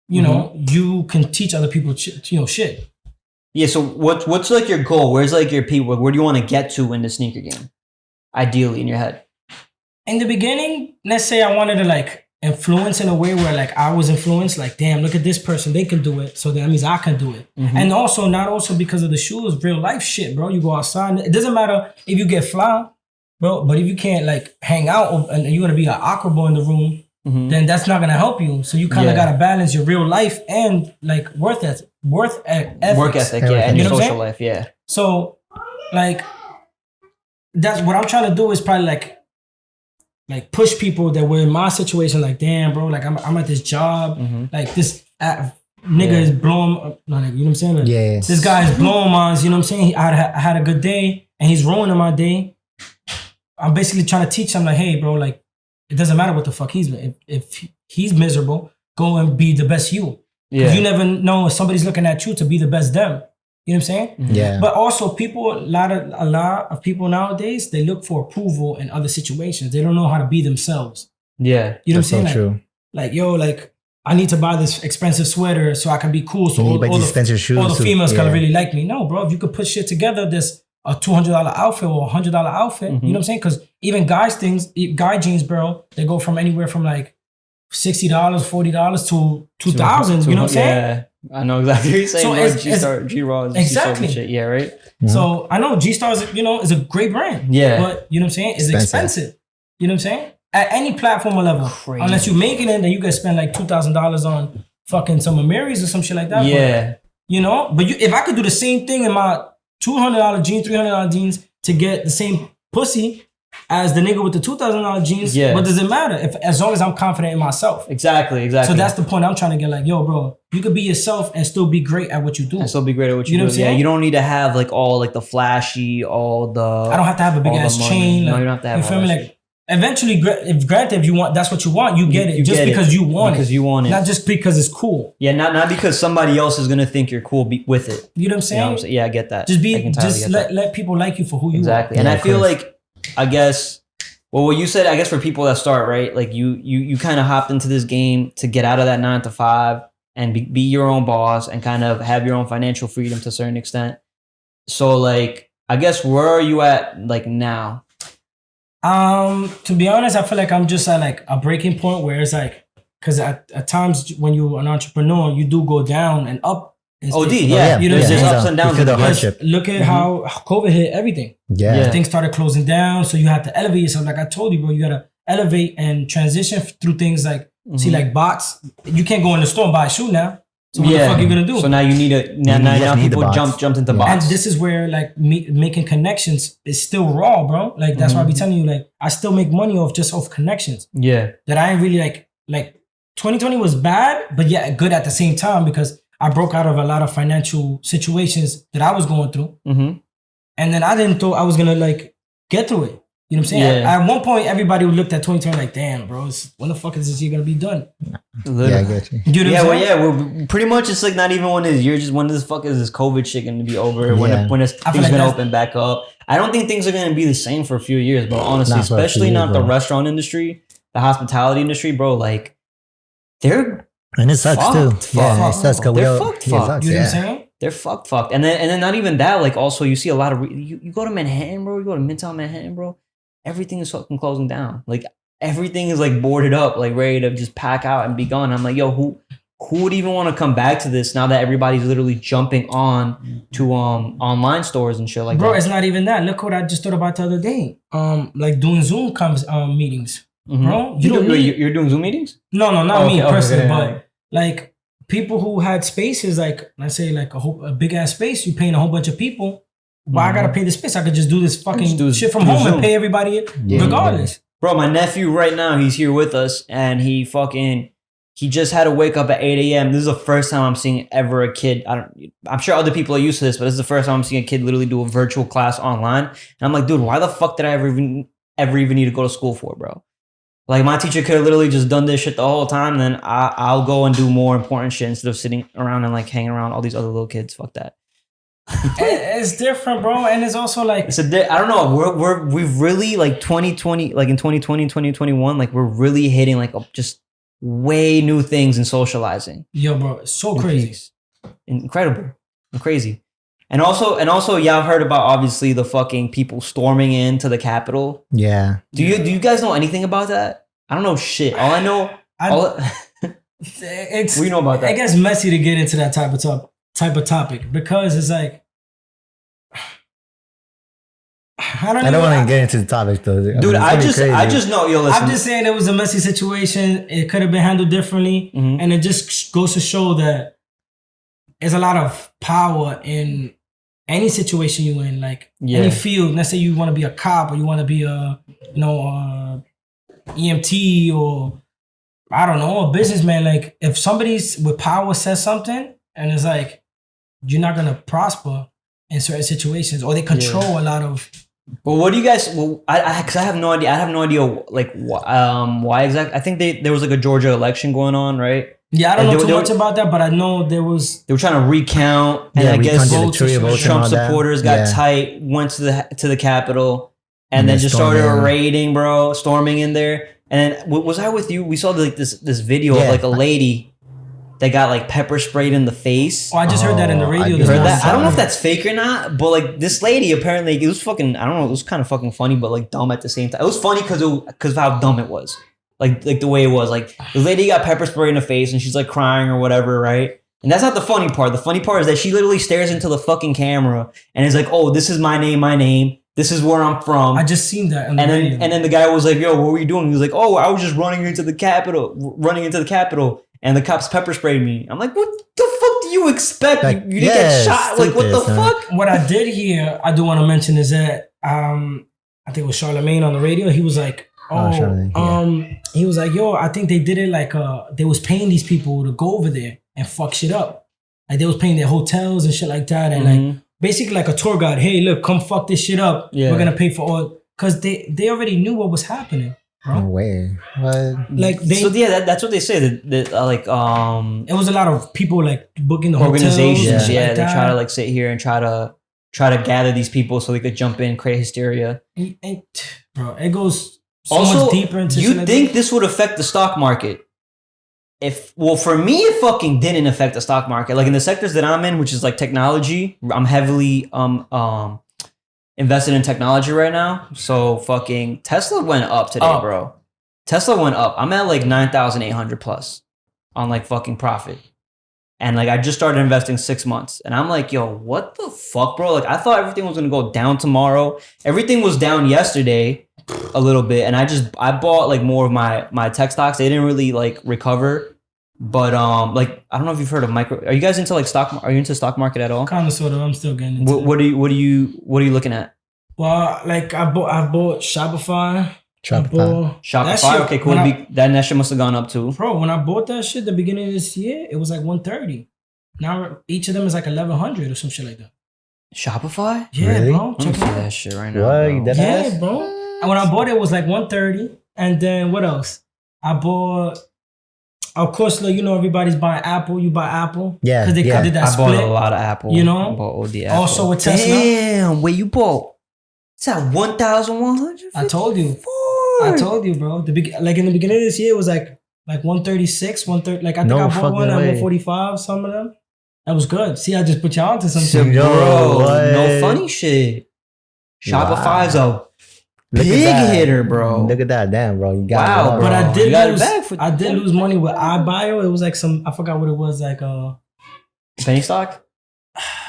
you know you can teach other people shit. Yeah, so what's like your goal? Where's like your people? Where do you want to get to in the sneaker game? Ideally, in your head. In the beginning, let's say I wanted to like influence in a way where like I was influenced. Like, damn, look at this person, they can do it, so that means I can do it. And also, not also because of the shoes, real life shit, bro. You go outside. It doesn't matter if you get fly, bro. But if you can't like hang out and you're gonna be an awkward boy in the room, then that's not gonna help you. So you kind of gotta balance your real life and like work ethic, and your social life, So, like, that's what I'm trying to do, is probably like push people that were in my situation. Like, damn, bro, like I'm at this job, like this nigga is blowing, you know what I'm saying? Like, this guy is blowing mine. You know what I'm saying? I had a good day, and he's ruining my day. I'm basically trying to teach him, like, hey, bro, like, it doesn't matter what the fuck he's doing. If he's miserable, go and be the best you. Because you never know if somebody's looking at you to be the best them. You know what I'm saying? Yeah. But also a lot of people nowadays, they look for approval in other situations. They don't know how to be themselves. Yeah. You know what I'm saying? So true. Like, yo, like, I need to buy this expensive sweater so I can be cool. So all the females can really like me. No, bro, if you could put shit together, there's a $200 outfit or a $100 outfit. You know what I'm saying? Because even guy jeans, bro, they go from anywhere from like $60, $40 to $2,000. You know what I'm saying? Yeah, I know exactly what you're saying. G-Star, G-Raw, exactly. Shit. Yeah, right? So I know G-Star is a great brand. Yeah. But you know what I'm saying? It's expensive. You know what I'm saying? At any platform or level. Crazy. Unless you make it in, then you can spend like $2,000 on fucking some of Mary's or some shit like that. Yeah. But, you know, but if I could do the same thing in my $200 jeans, $300 jeans to get the same pussy as the nigga with the $2,000 jeans, what does it matter? As long as I'm confident in myself. Exactly. So that's the point I'm trying to get. Like, yo, bro, you could be yourself and still be great at what you do. And still be great at what you do. Yeah, you don't need to have like all like the flashy, all the. I don't have to have a big ass chain. No, like, you don't have to have. You feel me? Like, eventually, if you want, that's what you want, you get it. Just because you want it. Because you want it. Not just because it's cool. Yeah, not because somebody else is gonna think you're cool with it. You know what I'm saying? You know what I'm saying? Yeah, I get that. Just let people like you for who you are. Exactly. And I feel like, I guess, well, what you said, I guess for people that start, right? Like you kind of hopped into this game to get out of that 9 to 5 and be your own boss and kind of have your own financial freedom to a certain extent. So like, I guess where are you at like now? To be honest, I feel like I'm just at like a breaking point where it's like, because at times when you're an entrepreneur, you do go down and up. Oh, yeah. You know, there's ups and downs. Look at how COVID hit everything. Yeah. Things started closing down. So you have to elevate yourself. Like I told you, bro, you got to elevate and transition through things like, see, like bots. You can't go in the store and buy a shoe now. So what the fuck are you going to do? So now you need now people jumped into bots. And this is where like making connections is still raw, bro. Like that's why I be telling you, like, I still make money off connections. Yeah. That I ain't really like 2020 was bad, but yeah, good at the same time because I broke out of a lot of financial situations that I was going through. And then I didn't thought I was going to like get through it. You know what I'm saying? Yeah. At one point, everybody looked at 2020 like, damn, bro, when the fuck is this year going to be done? Yeah, I get you. You know what I'm we're pretty much, it's like not even one of this year, just when the fuck is this COVID shit going to be over? When things going to open back up? I don't think things are going to be the same for a few years, bro, honestly, especially not the restaurant industry, the hospitality industry, bro, like they're and it sucks too. Yeah, it sucks. They're fucked. You know what I'm saying? They're fucked. And then not even that, like also you see a lot of, you go to Manhattan, bro, you go to Midtown Manhattan, bro, everything is fucking closing down. Like everything is like boarded up, like ready to just pack out and be gone. I'm like, yo, who would even want to come back to this now that everybody's literally jumping on to online stores and shit like that? Bro, it's not even that. Look what I just thought about the other day. Like doing Zoom meetings. Bro, you're doing Zoom meetings? No, not me personally, but like people who had spaces, like let's say like a big ass space, you paying a whole bunch of people. Why I gotta pay the space? I could just do this fucking shit from home and pay everybody regardless. Bro, my nephew right now, he's here with us and he just had to wake up at 8 a.m. This is the first time I'm seeing ever a kid. I'm sure other people are used to this, but this is the first time I'm seeing a kid literally do a virtual class online. And I'm like, dude, why the fuck did I ever even need to go to school for, bro? Like my teacher could have literally just done this shit the whole time. And then I'll go and do more important shit instead of sitting around and like hanging around all these other little kids. Fuck that. It's different, bro. And it's also like, I don't know. We've really like 2020, like in 2020, 2021, like we're really hitting like just way new things in socializing. Yo, bro, it's so crazy. Incredible and crazy. And also, y'all heard about obviously the fucking people storming into the Capitol. Yeah. Do you guys know anything about that? I don't know shit. All I know, it's we know about that. It gets messy to get into that type of topic because it's like I don't want to get into the topic though, dude. I just know. Yo, listen. I'm just saying it was a messy situation. It could have been handled differently, and it just goes to show that there's a lot of power in any situation you in, like any field. Let's say you want to be a cop or you want to be a EMT or I don't know, a businessman. Like if somebody's with power says something and it's like you're not gonna prosper in certain situations, or they control a lot of. Well, what do you guys? Well, because I have no idea. I have no idea like why exactly. I think there was like a Georgia election going on, right? Yeah, I don't know too much about that, but I know they were trying to recount, and I guess Trump supporters got tight, went to the Capitol, and then just started raiding, bro, storming in there. And then, was I with you? We saw like this video of like a lady that got like pepper sprayed in the face. Oh, I just heard that in the radio. You heard that? I don't know if that's fake or not, but like this lady apparently, it was fucking, I don't know, it was kind of fucking funny, but like dumb at the same time. It was funny because of how dumb it was. Like the way it was. Like the lady got pepper sprayed in the face and she's like crying or whatever, right? And that's not the funny part. The funny part is that she literally stares into the fucking camera and is like, oh, this is my name. This is where I'm from. I just seen that. And then the guy was like, yo, what were you doing? He was like, oh, I was just running into the Capitol. and the cops pepper sprayed me. I'm like, what the fuck do you expect? Like, you didn't get shot. Like, what the fuck? What I did hear, I do want to mention is that I think it was Charlemagne on the radio. He was like, he was like, yo, I think they did it like they was paying these people to go over there and fuck shit up. Like they was paying their hotels and shit like that, and like basically like a tour guide. Hey, look, come fuck this shit up. Yeah. We're gonna pay for all, because they already knew what was happening. Bro. No way. What? Like that's what they say. That like it was a lot of people like booking the organizations. Hotels yeah, like they try to like sit here and try to gather these people so they could jump in, create hysteria. Bro, it goes so also, much deeper into. You think this would affect the stock market? For me, it fucking didn't affect the stock market. Like in the sectors that I'm in, which is like technology, I'm heavily invested in technology right now. So fucking Tesla went up today, bro. Tesla went up. I'm at like 9,800 plus on like fucking profit. And like I just started investing 6 months. And I'm like, yo, what the fuck, bro? Like I thought everything was gonna go down tomorrow. Everything was down yesterday a little bit. And I bought like more of my tech stocks. They didn't really like recover. But like I don't know if you've heard of micro. Are you guys into like stock? Are you into stock market at all? Kind of, sort of. I'm still getting into what are you looking at? Well, like I bought Shopify. Shopify. Okay, cool. That shit must have gone up too. Bro, when I bought that shit the beginning of this year, it was like 130. Now each of them is like 1,100 or some shit like that. Shopify? Yeah, really? bro. Check that shit right now. Bro. Yeah, bro. And when I bought it, it was like 130. And then what else? I bought. Of course, like, you know, everybody's buying Apple. You buy Apple. Yeah. Because they did that split. I bought a lot of Apple. You know? I bought OD Apple. Also with Tesla. Damn, wait, you bought? It's at 1,100? I told you. Bro. Like in the beginning of this year, it was like 136, 130. Like I think I bought one at 145, some of them. That was good. See, I just put y'all onto something. Bro, no funny shit. Shopify's a big hitter, bro. Look at that, damn, bro. You got bro. But I did lose money with iBio. It was like I forgot what it was, like penny stock,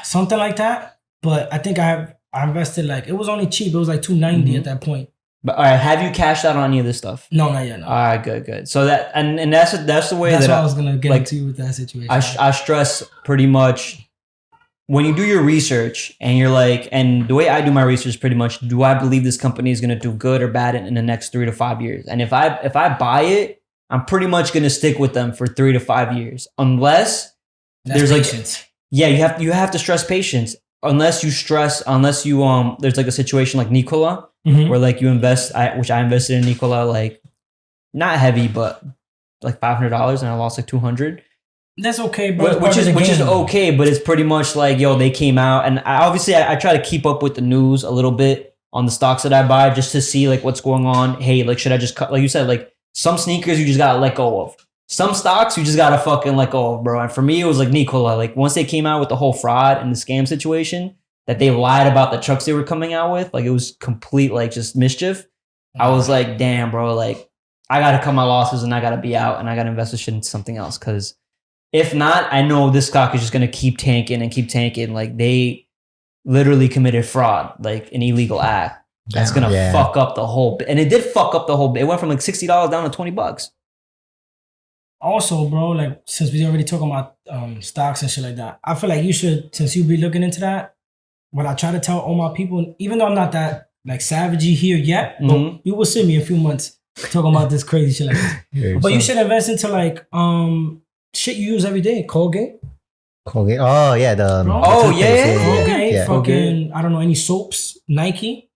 something like that. But I think I invested like, it was only cheap. It was like $290 at that point. But all right, have you cashed out on any of this stuff? No, not yet. No. All right, good. So that and that's the way that's that what I was gonna get into with that situation. I stress pretty much. When you do your research and you're like, and the way I do my research is pretty much, do I believe this company is going to do good or bad in the next 3 to 5 years? And if I buy it, I'm pretty much going to stick with them for 3 to 5 years, unless there's patience. Like, you have to stress patience. Unless you there's like a situation like Nikola, where like you invest, which I invested in Nikola, like not heavy, but like $500 and I lost like $200. That's okay, bro. Which is okay, but it's pretty much like, yo, they came out, and I try to keep up with the news a little bit on the stocks that I buy just to see like what's going on. Hey, like should I just cut? Like you said, like some sneakers you just gotta let go of. Some stocks you just gotta fucking let go of, bro. And for me, it was like Nikola. Like once they came out with the whole fraud and the scam situation, that they lied about the trucks they were coming out with, like it was complete like just mischief. I was like, damn, bro, like I gotta cut my losses and I gotta be out and I gotta invest this shit into something else, because if not, I know this stock is just going to keep tanking and keep tanking. Like they literally committed fraud, like an illegal act. That's going to fuck up the whole bit. And it did fuck up the whole bit. It went from like $60 down to $20. Also, bro, like since we already talking about stocks and shit like that, I feel like you should, since you be looking into that, what I try to tell all my people, even though I'm not that like savagey here yet, but you will see me in a few months talking about this crazy shit like that. But you should invest into like, shit you use every day. Colgate. Oh yeah, Colgate. Fucking I don't know, any soaps. Nike,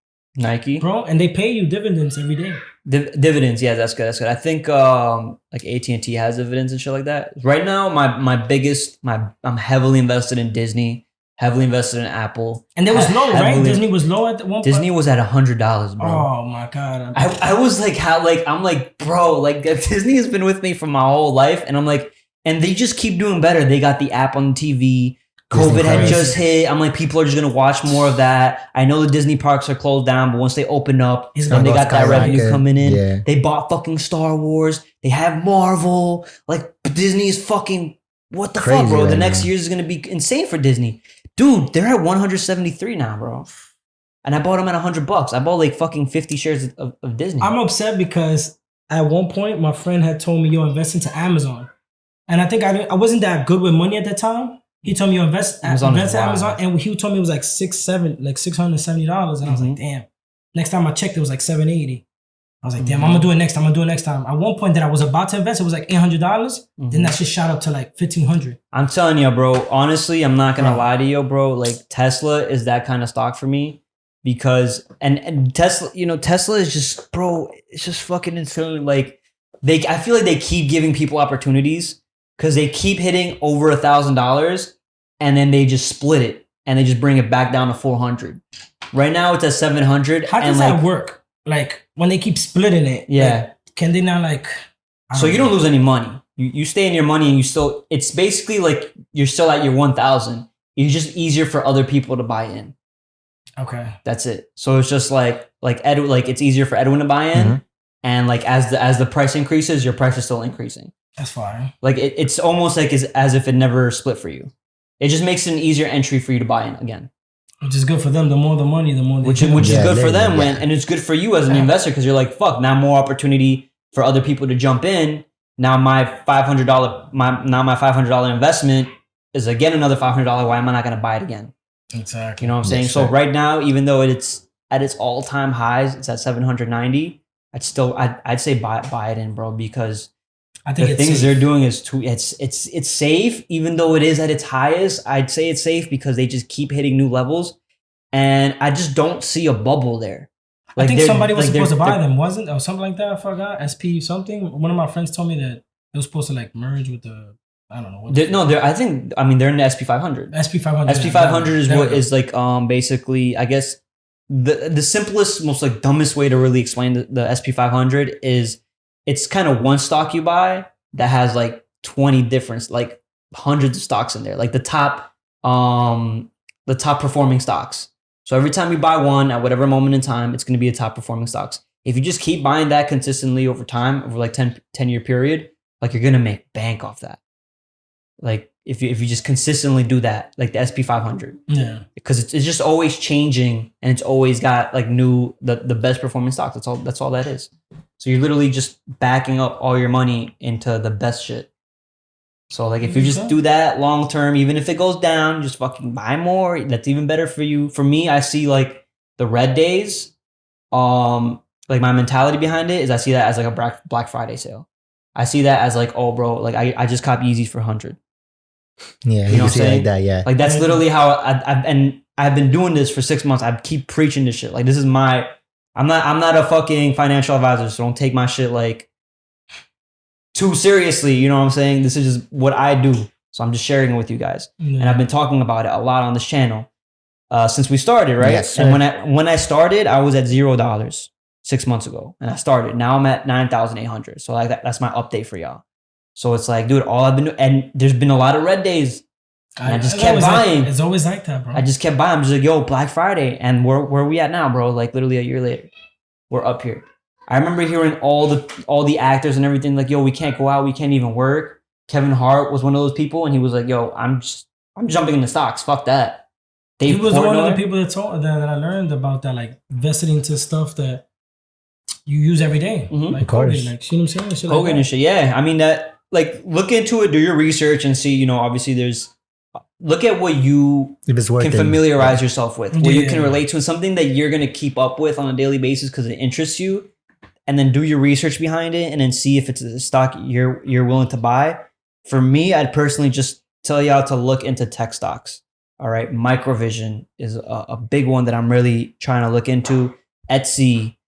bro, and they pay you dividends every day. Dividends, yeah, that's good. I think like AT&T has dividends and shit like that. Right now, I'm heavily invested in Disney. Heavily invested in Apple. And it was low, right? Disney was low at one point. Disney was at $100, bro. Oh my god! I was like, I'm like, bro, like Disney has been with me for my whole life, and I'm like. And they just keep doing better. They got the app on the TV. COVID had just hit. I'm like, people are just going to watch more of that. I know the Disney parks are closed down, but once they open up, when they got that revenue coming in, they bought fucking Star Wars. They have Marvel. Like, Disney is fucking, what the fuck, bro? The next years is going to be insane for Disney. Dude, they're at 173 now, bro. And I bought them at $100. I bought like fucking 50 shares of Disney. I'm upset because at one point, my friend had told me, yo, invest into Amazon. And I think I wasn't that good with money at the time. He told me you invest at Amazon, and he told me it was like $670. And I was like, damn. Next time I checked, it was like $780. I was like, damn, I'm gonna do it next time. At one point that I was about to invest, it was like $800. Then that shit shot up to like $1,500. I'm telling you, bro. Honestly, I'm not gonna lie to you, bro. Like Tesla is that kind of stock for me because and Tesla, Tesla is just, bro. It's just fucking insane. Like I feel like they keep giving people opportunities because they keep hitting over $1,000 and then they just split it and they just bring it back down to 400. Right now it's at 700. How does that work? Like when they keep splitting it, can they not like? So you don't lose any money. You stay in your money, and it's basically like you're still at your 1,000. It's just easier for other people to buy in. Okay, that's it. So it's just like it's easier for Edwin to buy in, and like as the price increases, your price is still increasing. That's fine. Like it's almost like as if it never split for you. It just makes it an easier entry for you to buy in again. Which is good for them. The more the money, the more they which is good for them, and it's good for you as an investor because you're like, fuck, now more opportunity for other people to jump in. Now my $500 investment is again another $500. Why am I not going to buy it again? Exactly. You know what I'm saying? So right now, even though it's at its all time highs, it's at 790. I'd say buy it in, bro, because I think the things they're doing is it's safe, even though it is at its highest. I'd say it's safe because they just keep hitting new levels, and I just don't see a bubble there. Like I think somebody was supposed to buy them, wasn't or something like that? I forgot. SP something. One of my friends told me that it was supposed to like merge with the. I don't know. They're in the SP 500. SP 500. SP 500 is what is like basically, I guess the simplest, most like dumbest way to really explain the SP 500 is. It's kind of one stock you buy that has like 20 different, like hundreds of stocks in there, like the top performing stocks. So every time you buy one at whatever moment in time, it's going to be a top performing stocks. If you just keep buying that consistently over time, over like 10-year period, like you're going to make bank off that. Like if you just consistently do that, like the SP 500. Yeah. Because it's just always changing and it's always got like the best performing stocks. That's all that is. So you're literally just backing up all your money into the best shit. So like if you just do that long term, even if it goes down, just fucking buy more. That's even better for you. For me, I see like the red days. Like my mentality behind it is I see that as like a Black Friday sale. I see that as like, oh bro, like I just cop Yeezys for 100. Yeah, you know what I'm saying? Like that, yeah. Like that's literally how I've been doing this for 6 months. I keep preaching this shit. Like this is I'm not a fucking financial advisor, so don't take my shit like too seriously. You know what I'm saying? This is just what I do. So I'm just sharing it with you guys. Yeah. And I've been talking about it a lot on this channel since we started, right? Yes, and when I started, I was at $0 6 months ago. And I started. Now I'm at 9,800. So like that's my update for y'all. So it's like, dude, all I've been doing, and there's been a lot of red days. And I just kept buying. It's always like that, bro. I just kept buying. I'm just like, yo, Black Friday. And where are we at now, bro? Like literally a year later, we're up here. I remember hearing all the actors and everything like, yo, we can't go out. We can't even work. Kevin Hart was one of those people. And he was like, yo, I'm jumping into stocks. Fuck that. He was one of the people that I learned about that, like investing into stuff that you use every day. Mm-hmm. Like Kogan, like, you know what I'm saying? Kogan and shit. Yeah. I mean, that, like, look into it, do your research and see, obviously look at what you can familiarize yourself with, what you can relate to, and something that you're going to keep up with on a daily basis because it interests you, and then do your research behind it and then see if it's a stock you're willing to buy. For me, I'd personally just tell y'all to look into tech stocks. All right. Microvision is a big one that I'm really trying to look into. Etsy,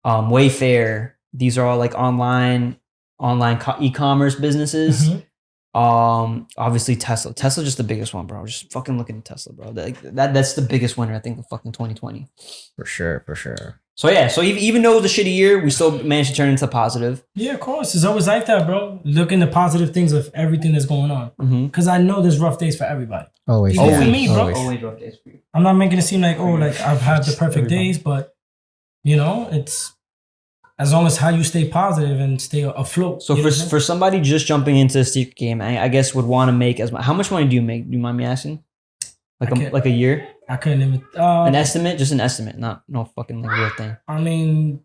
Wayfair, these are all like online e-commerce businesses. Mm-hmm. Obviously Tesla's just the biggest one, bro. Just fucking look into Tesla, bro. That's the biggest winner, I think, of fucking 2020. For sure. So yeah, so even though it was a shitty year, we still managed to turn into positive. Yeah, of course. It's always like that, bro. Look into positive things of everything that's going on. Because I know there's rough days for everybody. Always. For me, bro. Always rough days for you. I'm not making it seem like, like I've had the perfect days, but it's as long as how you stay positive and stay afloat. So for somebody just jumping into a secret game, I guess would want to make how much money do you make? Do you mind me asking? Like a year? I couldn't even. An estimate? Just an estimate, no fucking like real thing. I mean,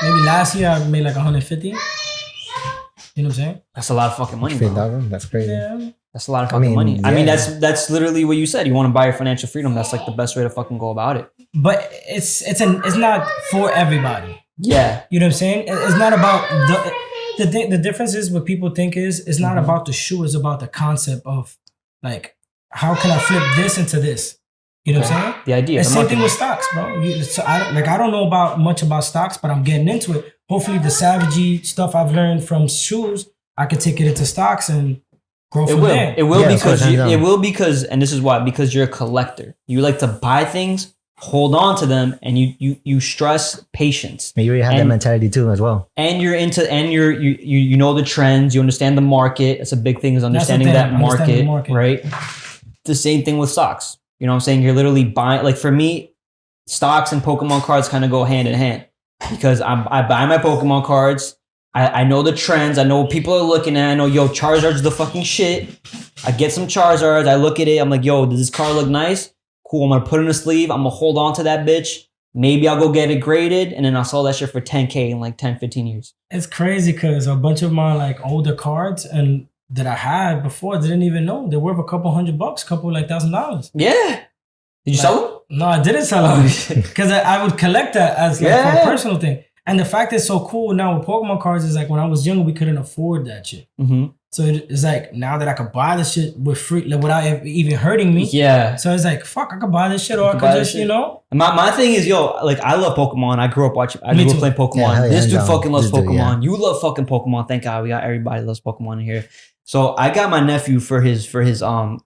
maybe last year I made like 150. You know what I'm saying? That's a lot of fucking money, bro. That's crazy. Yeah. That's a lot of fucking money. I mean, that's literally what you said. You want to buy your financial freedom. That's like the best way to fucking go about it. But it's not for everybody. Yeah. You know what I'm saying? It's not about the difference is what people think is it's not about the shoe. It's about the concept of like, how can I flip this into this? You know what I'm saying? The idea. The same thing with stocks, bro. I don't know much about stocks, but I'm getting into it. Hopefully the savagey stuff I've learned from shoes, I could take it into stocks and grow from there. It will because, and this is why, because you're a collector. You like to buy things, hold on to them, and you stress patience. You already have that mentality too as well. And you know the trends, you understand the market. It's a big thing is understanding that market, right? The same thing with stocks. You know what I'm saying? You're literally buying, like for me, stocks and Pokemon cards kind of go hand in hand because I buy my Pokemon cards. I know the trends. I know what people are looking at. I know, yo, Charizard's the fucking shit. I get some Charizards. I look at it. I'm like, yo, does this card look nice? Cool. I'm going to put it in a sleeve. I'm going to hold on to that bitch. Maybe I'll go get it graded. And then I'll sell that shit for 10K in like 10, 15 years. It's crazy because a bunch of my like older cards and that I had before, didn't even know. They're worth a couple $100, couple like $1,000. Yeah. Did you sell them? No, I didn't sell them because I would collect that as like for a personal thing. And the fact it's so cool now with Pokemon cards is like when I was younger, we couldn't afford that shit. Mm-hmm. So it's like now that I could buy the shit with free, like, without even hurting me. Yeah. So it's like, fuck, I could buy this shit or I could just, you know. My thing is, yo, like I love Pokemon. I grew up watching, I grew up playing Pokemon. Yeah, this dude fucking loves Pokemon. You love fucking Pokemon. Thank God we got everybody loves Pokemon in here. So I got my nephew for his Christmas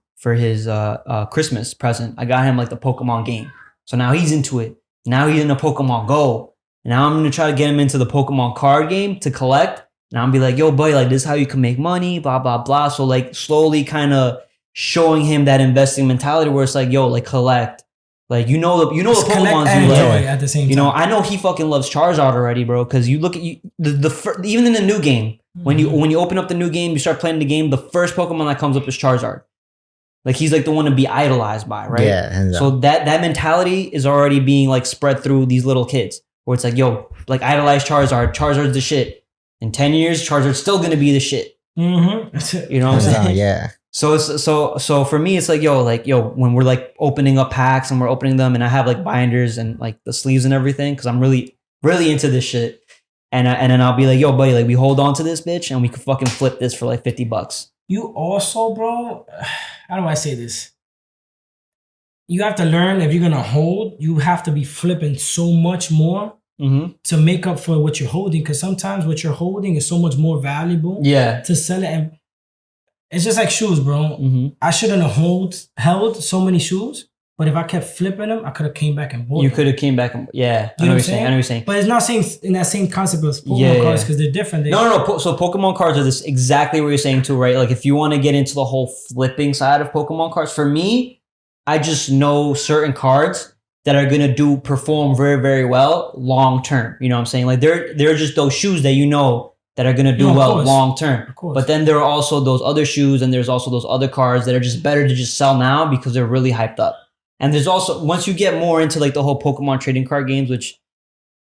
present. I got him like the Pokemon game. So now he's into it. Now he's into Pokemon Go. And now I'm going to try to get him into the Pokemon card game to collect. And I'm be like, yo, buddy, like this is how you can make money, blah, blah, blah. So like slowly kind of showing him that investing mentality where it's like, yo, like collect. Like, you know the Pokemon's you like. At the same time. You know, I know he fucking loves Charizard already, bro. Because you look at even in the new game, when you open up the new game, you start playing the game, the first Pokemon that comes up is Charizard. Like he's like the one to be idolized by, right? Yeah. So that mentality is already being like spread through these little kids. Where it's like, yo, like idolize Charizard. Charizard's the shit. In 10 years, Charizard's still gonna be the shit. Mm-hmm. You know what I'm saying? Yeah. So for me, it's like, yo, when we're like opening up packs and we're opening them, and I have like binders and like the sleeves and everything, because I'm really, really into this shit. And then I'll be like, yo, buddy, like we hold on to this bitch and we could fucking flip this for like $50. You also, bro, how do I say this? You have to learn if you're going to hold, you have to be flipping so much more to make up for what you're holding. Because sometimes what you're holding is so much more valuable to sell it. And it's just like shoes, bro. I shouldn't have held so many shoes. But if I kept flipping them, I could have came back and bought them. You could have came back and, yeah. You know what I'm saying? But it's not saying in that same concept as Pokemon cards because they're different. No. So Pokemon cards are this exactly what you're saying too, right? Like if you want to get into the whole flipping side of Pokemon cards, for me, I just know certain cards that are going to perform very, very well long term. You know what I'm saying? Like they're just those shoes that you know that are going to do well long term. But then there are also those other shoes and there's also those other cards that are just better to just sell now because they're really hyped up. And there's also, once you get more into like the whole Pokemon trading card games, which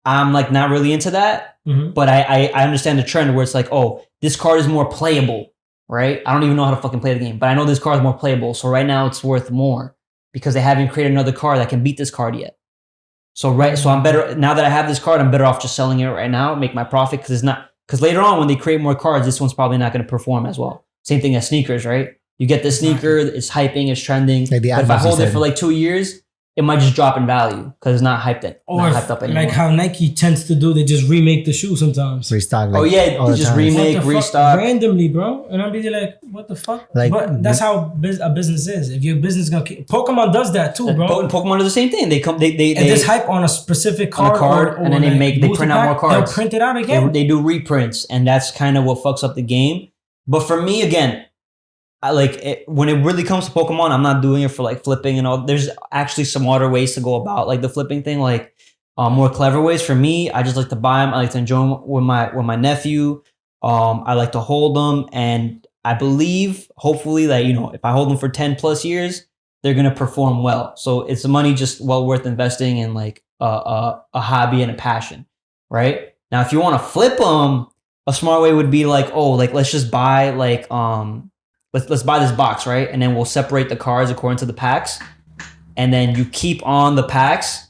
I'm like not really into that, but I understand the trend where it's like, oh, this card is more playable, right? I don't even know how to fucking play the game, but I know this card is more playable. So right now it's worth more because they haven't created another card that can beat this card yet. So I'm better, now that I have this card, I'm better off just selling it right now, make my profit because later on when they create more cards, this one's probably not going to perform as well. Same thing as sneakers, right? You get the sneaker, it's hyping, it's trending. Like but if I hold it for like 2 years, it might just drop in value because it's not hyped up anymore. Like how Nike tends to do, they just remake the shoe sometimes. Restock. Like, they just remake, restock. Randomly, bro. And I'll be like, what the fuck? Like, but that's how a business is. If your business is going to... Pokemon does that too, bro. Pokemon does the same thing. They just hype on a specific card. And then they print out more cards. They'll print it out again. They do reprints. And that's kind of what fucks up the game. But for me, again... when it really comes to Pokemon, I'm not doing it for like flipping and all. There's actually some other ways to go about like the flipping thing, like more clever ways. For me, I just like to buy them. I like to enjoy them with my nephew. I like to hold them, and I believe hopefully that if I hold them for 10 plus years, they're gonna perform well. So it's the money just well worth investing in like a hobby and a passion, right? Now, if you want to flip them, a smart way would be like, oh, like let's just buy like let's buy this box, right? And then we'll separate the cards according to the packs. And then you keep on the packs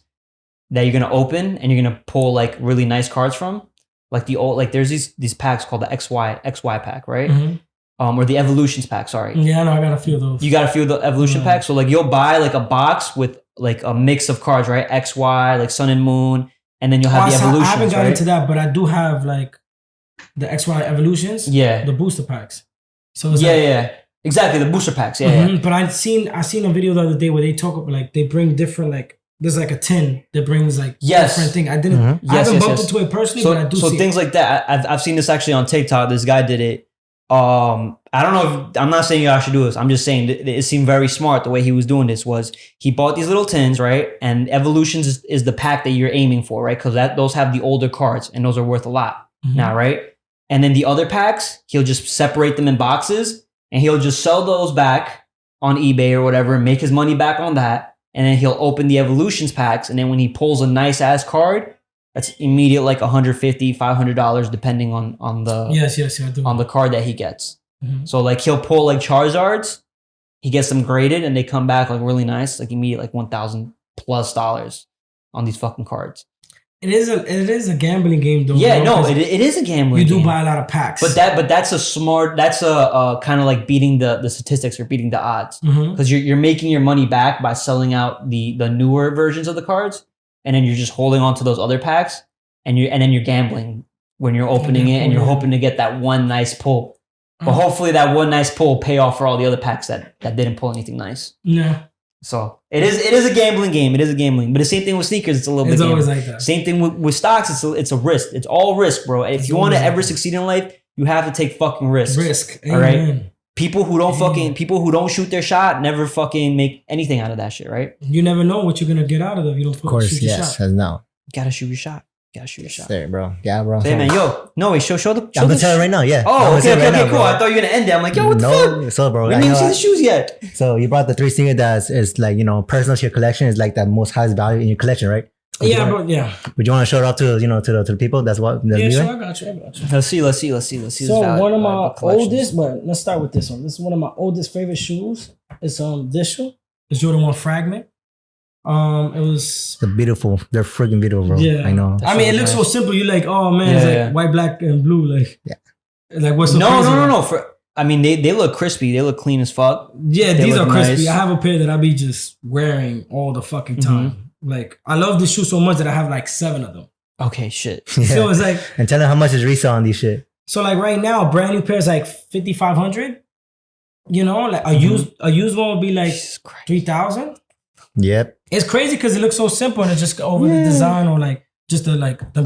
that you're gonna open and you're gonna pull like really nice cards from. Like the old, like there's these packs called the XY pack, right? Mm-hmm. Or the Evolutions pack, sorry. Yeah, I know, I got a few of those. You got a few of the Evolution packs. So like you'll buy like a box with like a mix of cards, right? XY, like Sun and Moon, and then you'll have the Evolutions. I haven't got into that, but I do have like the XY Evolutions. Yeah. The booster packs. So it's yeah. Exactly, the booster packs. Yeah. But I seen a video the other day where they talk about like they bring different like there's like a tin that brings like different thing. I didn't I haven't bumped into it personally, but I do see so things like that. I've seen this actually on TikTok. This guy did it. I don't know if I'm not saying y'all should do this. I'm just saying that it seemed very smart the way he was doing this was he bought these little tins, right? And Evolutions is the pack that you're aiming for, right? Because those have the older cards and those are worth a lot now, right? And then the other packs, he'll just separate them in boxes and he'll just sell those back on eBay or whatever and make his money back on that. And then he'll open the Evolutions packs. And then when he pulls a nice ass card, that's immediate like $150, $500 depending on the I do. on the card that he gets. So like he'll pull like Charizards, he gets them graded and they come back like really nice, like immediate like $1,000+ on these fucking cards. It is a gambling game though. Yeah, no, it is a gambling game. You do buy a lot of packs. But that's a kind of like beating the statistics or beating the odds. Because you're making your money back by selling out the newer versions of the cards, and then you're just holding on to those other packs, and then you're gambling when you're opening it and you're hoping to get that one nice pull. But hopefully that one nice pull will pay off for all the other packs that didn't pull anything nice. Yeah. So it is a gambling game. It is a gambling. But the same thing with sneakers, it's a little bit. It's always like that. Same thing with stocks. It's a risk. It's all risk, bro. If you want to ever succeed in life, you have to take fucking risks. Risk. All right. People who don't shoot their shot never fucking make anything out of that shit, right? You never know what you're gonna get out of it if you don't shoot your shot. No. You gotta shoot your shot. There, bro. Yeah, bro. Hey, man, show the. I'm gonna tell you right now. Yeah. Oh, okay, cool. I thought you were gonna end it. I'm like, yo, what the fuck? So, bro, we didn't even see the shoes yet. So you brought the 3 sneakers that is like personal to your collection is like the most highest value in your collection, right? Would you want to show it off to to the people? That's what. Yeah, sure. I got you. Let's see. So one of my oldest, but let's start with this one. This is one of my oldest favorite shoes. It's this shoe. It's Jordan 1 Fragment. It was beautiful. They're freaking beautiful, bro. Yeah, I know. I mean, it looks so simple. You're like, oh man, it's like white, black, and blue. Like, like what's so crazy? No. I mean, they look crispy. They look clean as fuck. Yeah, these are crispy. Nice. I have a pair that I be just wearing all the fucking time. Like, I love this shoe so much that I have like 7 of them. Okay, shit. So it's like, and tell them how much is resale on these shit. So like right now, a brand new pair is like $5,500. You know, like a used one would be like $3,000. Yep. It's crazy because it looks so simple and it's just over the design or like just the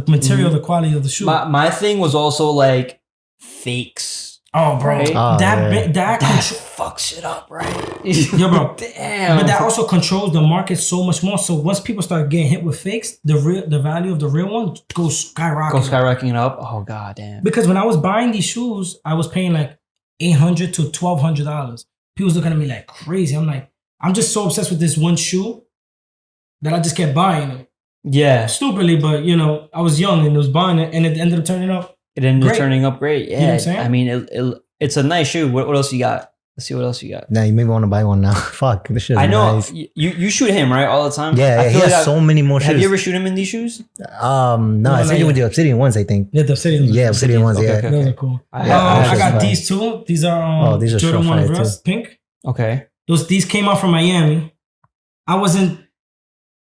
material, the quality of the shoe. My thing was also like fakes. Oh, bro, right? that fucks shit up, right? Yo, bro, damn. But that also controls the market so much more. So once people start getting hit with fakes, the value of the real one goes skyrocketing up. Oh god damn. Because when I was buying these shoes, I was paying like $800 to $1,200. People was looking at me like crazy. I'm like, I'm just so obsessed with this one shoe that I just kept buying it. Yeah. Stupidly, but I was young and was buying it and it ended up turning up. It ended up turning up great. Yeah. You know what I'm saying? I mean, it's a nice shoe. What else you got? Let's see what else you got. Now you maybe want to buy one now. Fuck, this shit's I know. Nice. You shoot him, right? All the time? Yeah, he has so many more shoes. Have you ever shoot him in these shoes? No, I seen it with the Obsidian ones, I think. Yeah, the Obsidian ones. Yeah, Obsidian ones, okay. Those are cool. I got these two. These are Jordan 1 Rust Pink. Okay. These came out from Miami. I wasn't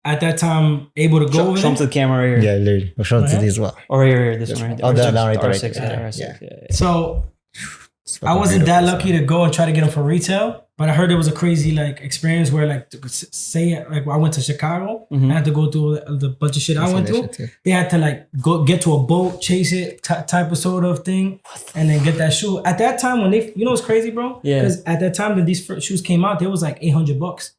at that time able to go over show them to the camera right here. Yeah, literally. I'll show them to these as well. Or here, this one right there. Oh, down right there. R6, R6. So I wasn't that lucky to go and try to get them for retail, but I heard there was a crazy experience where I went to Chicago. I had to go through the bunch of shit I went through. They had to go get to a boat, chase it, type of sort of thing, and then get that shoe. At that time when what's crazy, bro? Yeah. Because at that time that these shoes came out, they was like $800,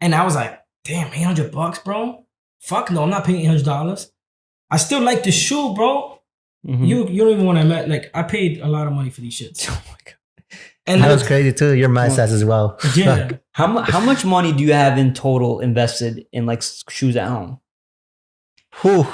and I was like, damn, $800, bro? Fuck no, I'm not paying $800. I still like the shoe, bro. You don't even want to admit, I paid a lot of money for these shits. Oh my god. And that was crazy too. Your mindset as well. Yeah. How much money do you have in total invested in shoes at home? Whew.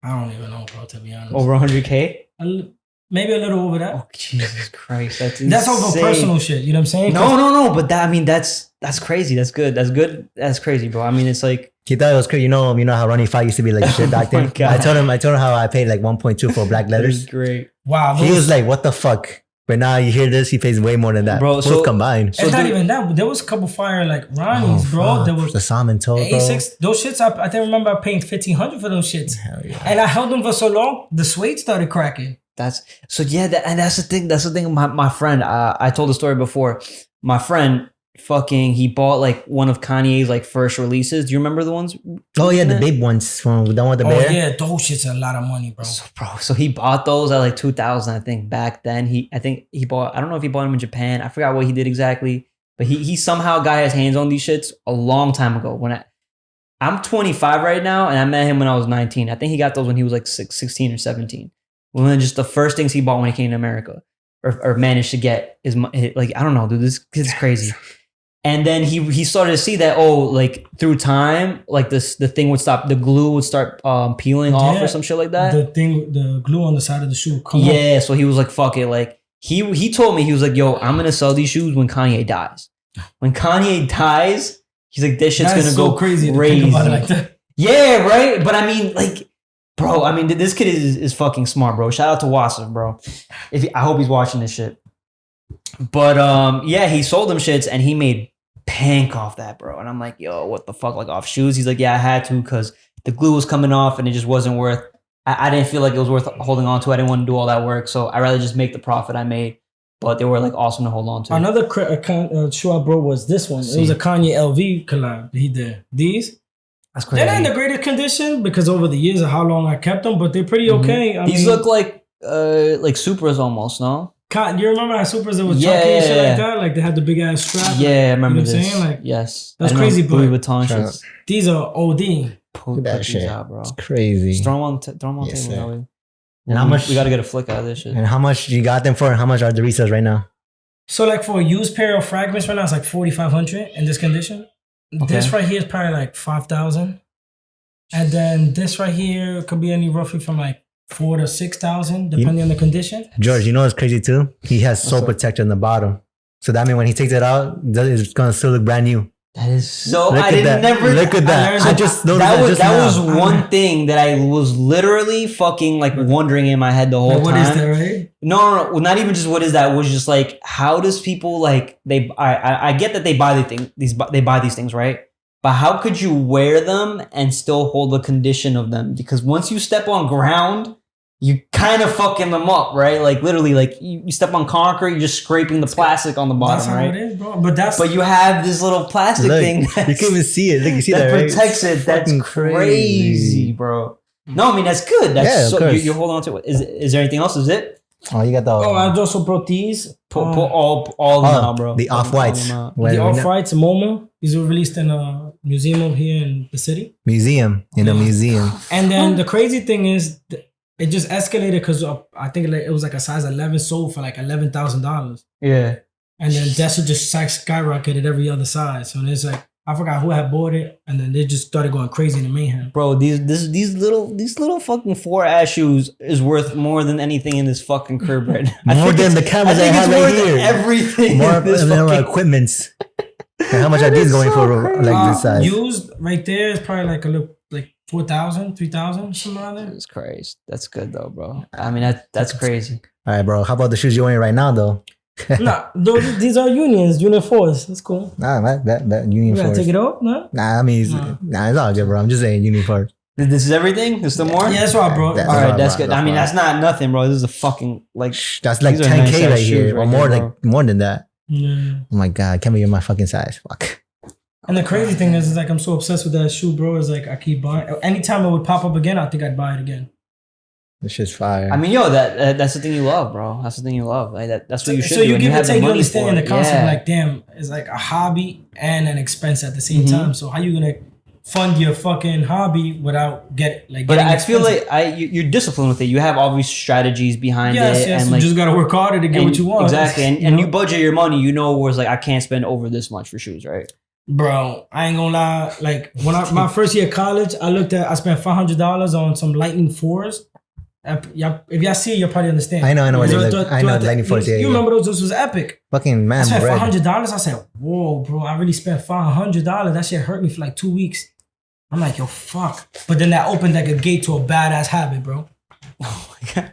I don't even know, bro, to be honest. Over 100K? maybe a little over that. Oh, Jesus Christ. That's over personal shit. You know what I'm saying? No. But that's crazy. That's good. That's good. That's crazy, bro. I mean, it's like. He thought it was crazy. You know how Ronnie Five used to be like shit back then. I told him how I paid like 1.2 for black letters. Great. Wow. He was like, what the fuck? But now you hear this, he pays way more than that. Bro, both so combined. It's not even that. There was a couple fire like Ronnie's, bro. There was the Salmon Toe, bro. A6. Those shits, I think I remember paying $1,500 for those shits. Hell yeah. And I held them for so long, the suede started cracking. That's the thing. That's the thing. My friend, I told the story before. My friend, he bought like one of Kanye's like first releases. Do you remember the ones? Oh yeah, the big ones from the one with the bear. Oh yeah, those shits are a lot of money, bro. So he bought those at like 2000, I think. Back then, I think he bought. I don't know if he bought them in Japan. I forgot what he did exactly, but he somehow got his hands on these shits a long time ago. I'm 25 right now, and I met him when I was 19. I think he got those when he was like 16 or 17. One of just the first things he bought when he came to America, or managed to get is like, I don't know, dude. This kid's crazy. And then he started to see that, like through time, like the thing would stop, the glue would start peeling off or some shit like that. The glue on the side of the shoe. Yeah, so he was like, fuck it. Like he told me, he was like, yo, I'm gonna sell these shoes when Kanye dies. When Kanye dies, he's like, this shit's gonna go crazy. To think about it like that. Yeah, right. But I mean, like, bro, I mean, this kid is fucking smart, bro. Shout out to Wasif, bro. I hope he's watching this shit. But yeah, he sold them shits and he made pank off that, bro. And I'm like, yo, what the fuck? Like off shoes? He's like, yeah, I had to because the glue was coming off and it just wasn't worth. I didn't feel like it was worth holding on to. I didn't want to do all that work, so I'd rather just make the profit I made. But they were like awesome to hold on to. Another shoe I brought was this one. It was a Kanye LV collab he did. These. That's crazy. They're not in the greatest condition because over the years of how long I kept them, but they're pretty okay. These look like Supras almost, no? Do you remember how Supras that was chunky and shit like that? Like they had the big ass strap. Yeah, I remember this. You know what I'm saying? Like, yes. That's crazy, but Louis Vuitton shits. These are OD. Put that shit out, bro. It's crazy. Just throw them on table. And how much? We got to get a flick out of this shit. And how much you got them for? And how much are the resales right now? So like for a used pair of fragments right now, it's like $4,500 in this condition. Okay. This right here is probably like $5,000. And then this right here could be any roughly from like $4,000 to $6,000, depending on the condition. George, you know what's crazy too? He has sole protector on the bottom. So that means when he takes it out, it's gonna still look brand new. That is so. Look at that. I just noticed that was one thing that I was literally fucking like wondering in my head the whole time. What is that, right? No, not even just what is that. It was just like, how does people like I get that they buy these things, right? But how could you wear them and still hold the condition of them? Because once you step on ground, you kind of fucking them up, right? Like literally, like you step on concrete, you're just scraping the plastic on the bottom, that's how right? it is, bro. But you have this little plastic thing you can't even see it. Look, you see that, that right? protects it. That's crazy, bro. No, I mean that's good. That's so you're holding on to it. Is there anything else? Is it? Oh, you got the. Oh, I also brought these. Pull all of them out, bro. The off-whites. The off-whites, MOMA. These were released in a museum here in the city. Museum. In a museum. And then the crazy thing is, it just escalated because I think it was like a size 11 sold for like $11,000. Yeah. And then that's just skyrocketed every other size. So it's like, I forgot who had bought it, and then they just started going crazy in the mayhem. Bro, these little fucking 4-ass shoes is worth more than anything in this fucking crib right now. More than the cameras I have right here. Everything. More than our equipments. And how much are these going for like this size? Used right there is probably like a little like 4,000, 3,000, something like that. Jesus Christ, that's good though, bro. I mean that's crazy. All right, bro. How about the shoes you're wearing right now, though? Nah, these are Union 4s. That's cool. Nah, that Union 4s. You gotta take it off? No? Nah, I mean, it's all good, bro. I'm just saying Union 4s. This is everything? There's still more? Yeah, that's what I brought. All right, that's good. I mean, that's not nothing, bro. This is a fucking, like... That's like 10K right here. Or more, like more than that. Yeah. Oh my God, I can't believe you're my fucking size. Fuck. And the crazy thing is like, I'm so obsessed with that shoe, bro. Is like, I keep buying. Anytime it would pop up again, I think I'd buy it again. This shit's fire. I mean, yo, that's the thing you love, bro. That's the thing you love. Like that's what you should do. So you give it take, you understand the concept. Yeah. Like, damn, it's like a hobby and an expense at the same time. So how you gonna fund your fucking hobby without getting? But I feel like you're disciplined with it. You have all these strategies behind it. Yes, and you like, just gotta work harder to get what you want. Exactly, and you budget your money. You know, where it's like I can't spend over this much for shoes, right? Bro, I ain't gonna lie. Like when my first year of college, I spent $500 on some Lightning 4s. If y'all see it, you'll probably understand. I know what they look. I know lightning force. You remember those? This was epic. Fucking man, I spent $500. I said, "Whoa, bro! I really spent $500. That shit hurt me for like 2 weeks." I'm like, "Yo, fuck!" But then that opened like a gate to a badass habit, bro. Oh my god!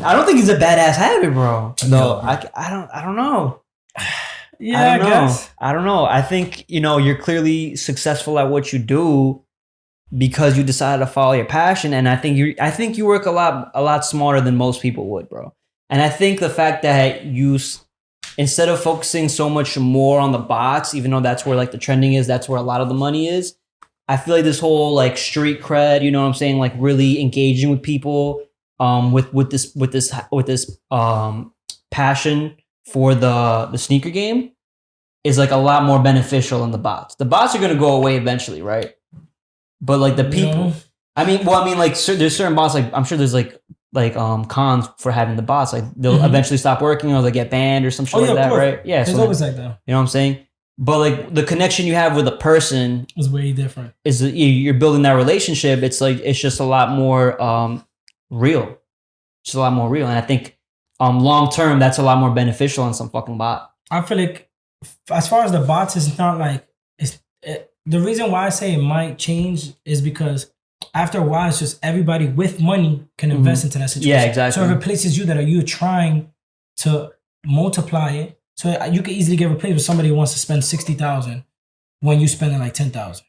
I don't think it's a badass habit, bro. No, I don't know. Yeah, I guess. I don't know. I think you're clearly successful at what you do because you decided to follow your passion, and I think you work a lot smarter than most people would, bro. And I think the fact that you, instead of focusing so much more on the bots, even though that's where like the trending is, that's where a lot of the money is. I feel like this whole like street cred, you know what I'm saying, like really engaging with people, with this passion for the sneaker game is like a lot more beneficial than the bots. The bots are gonna go away eventually, right? But like the people, I mean, like there's certain bots, like I'm sure there's like cons for having the bots. Like they'll eventually stop working or they get banned or some shit like that, right? Yeah, it's always like that. You know what I'm saying? But like the connection you have with a person is way different. Is you're building that relationship? It's like it's just a lot more real. Just a lot more real, and I think long term that's a lot more beneficial than some fucking bot. I feel like as far as the bots, it's not like the reason why I say it might change is because after a while, it's just everybody with money can invest into that situation. Yeah, exactly. So it replaces you that you're trying to multiply it. So you could easily get replaced with somebody who wants to spend 60,000 when you spending like 10,000.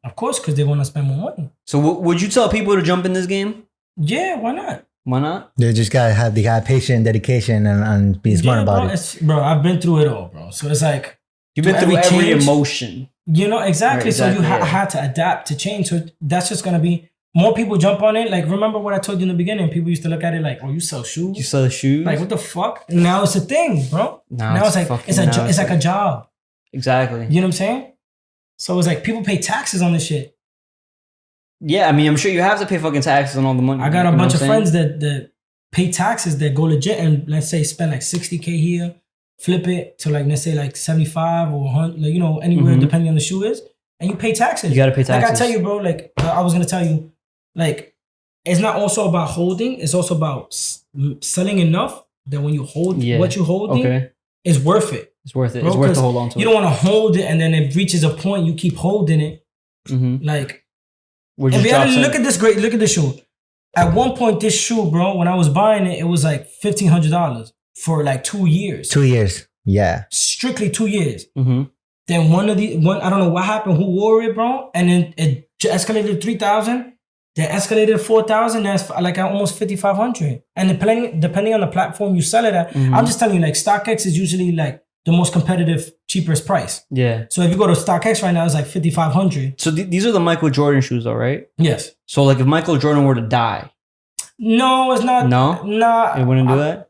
Of course, because they want to spend more money. So would you tell people to jump in this game? Yeah, why not? Why not? They just gotta have patience, dedication, and be smart about it. Bro, I've been through it all, bro. So it's like you've been through every emotion. You know, exactly. Right, so you had to adapt to change. So that's just gonna be more people jump on it. Like, remember what I told you in the beginning? People used to look at it like, "Oh, you sell shoes? You sell shoes? Like, what the fuck?" And now it's a thing, bro. Now it's like it's like a job. Exactly. You know what I'm saying? So it's like people pay taxes on this shit. Yeah, I mean, I'm sure you have to pay fucking taxes on all the money. I got a bunch of friends that pay taxes that go legit and let's say spend like 60K here, flip it to like let's say like 75 or 100, like, you know, anywhere depending on the shoe is, and you pay taxes. You gotta pay taxes. Like I tell you, bro, like I was gonna tell you, like it's not also about holding, it's also about selling enough that when you hold what you holding, it's worth it. It's worth it. Bro, it's worth to hold on to. You don't want to hold it and then it reaches a point you keep holding it. Like, if you look at this shoe. At one point, this shoe, bro, when I was buying it, it was like $1,500 for like 2 years. 2 years, yeah. Strictly 2 years. Then I don't know what happened, who wore it, bro, and then it escalated to 3,000. Then escalated to 4,000. That's like almost 5,500. And depending on the platform you sell it at, I'm just telling you, like StockX is usually like the most competitive, cheapest price. Yeah. So if you go to StockX right now, it's like 5,500. So these are the Michael Jordan shoes, though, right? Yes. So like if Michael Jordan were to die, no, it's not. No, nah. It wouldn't do that.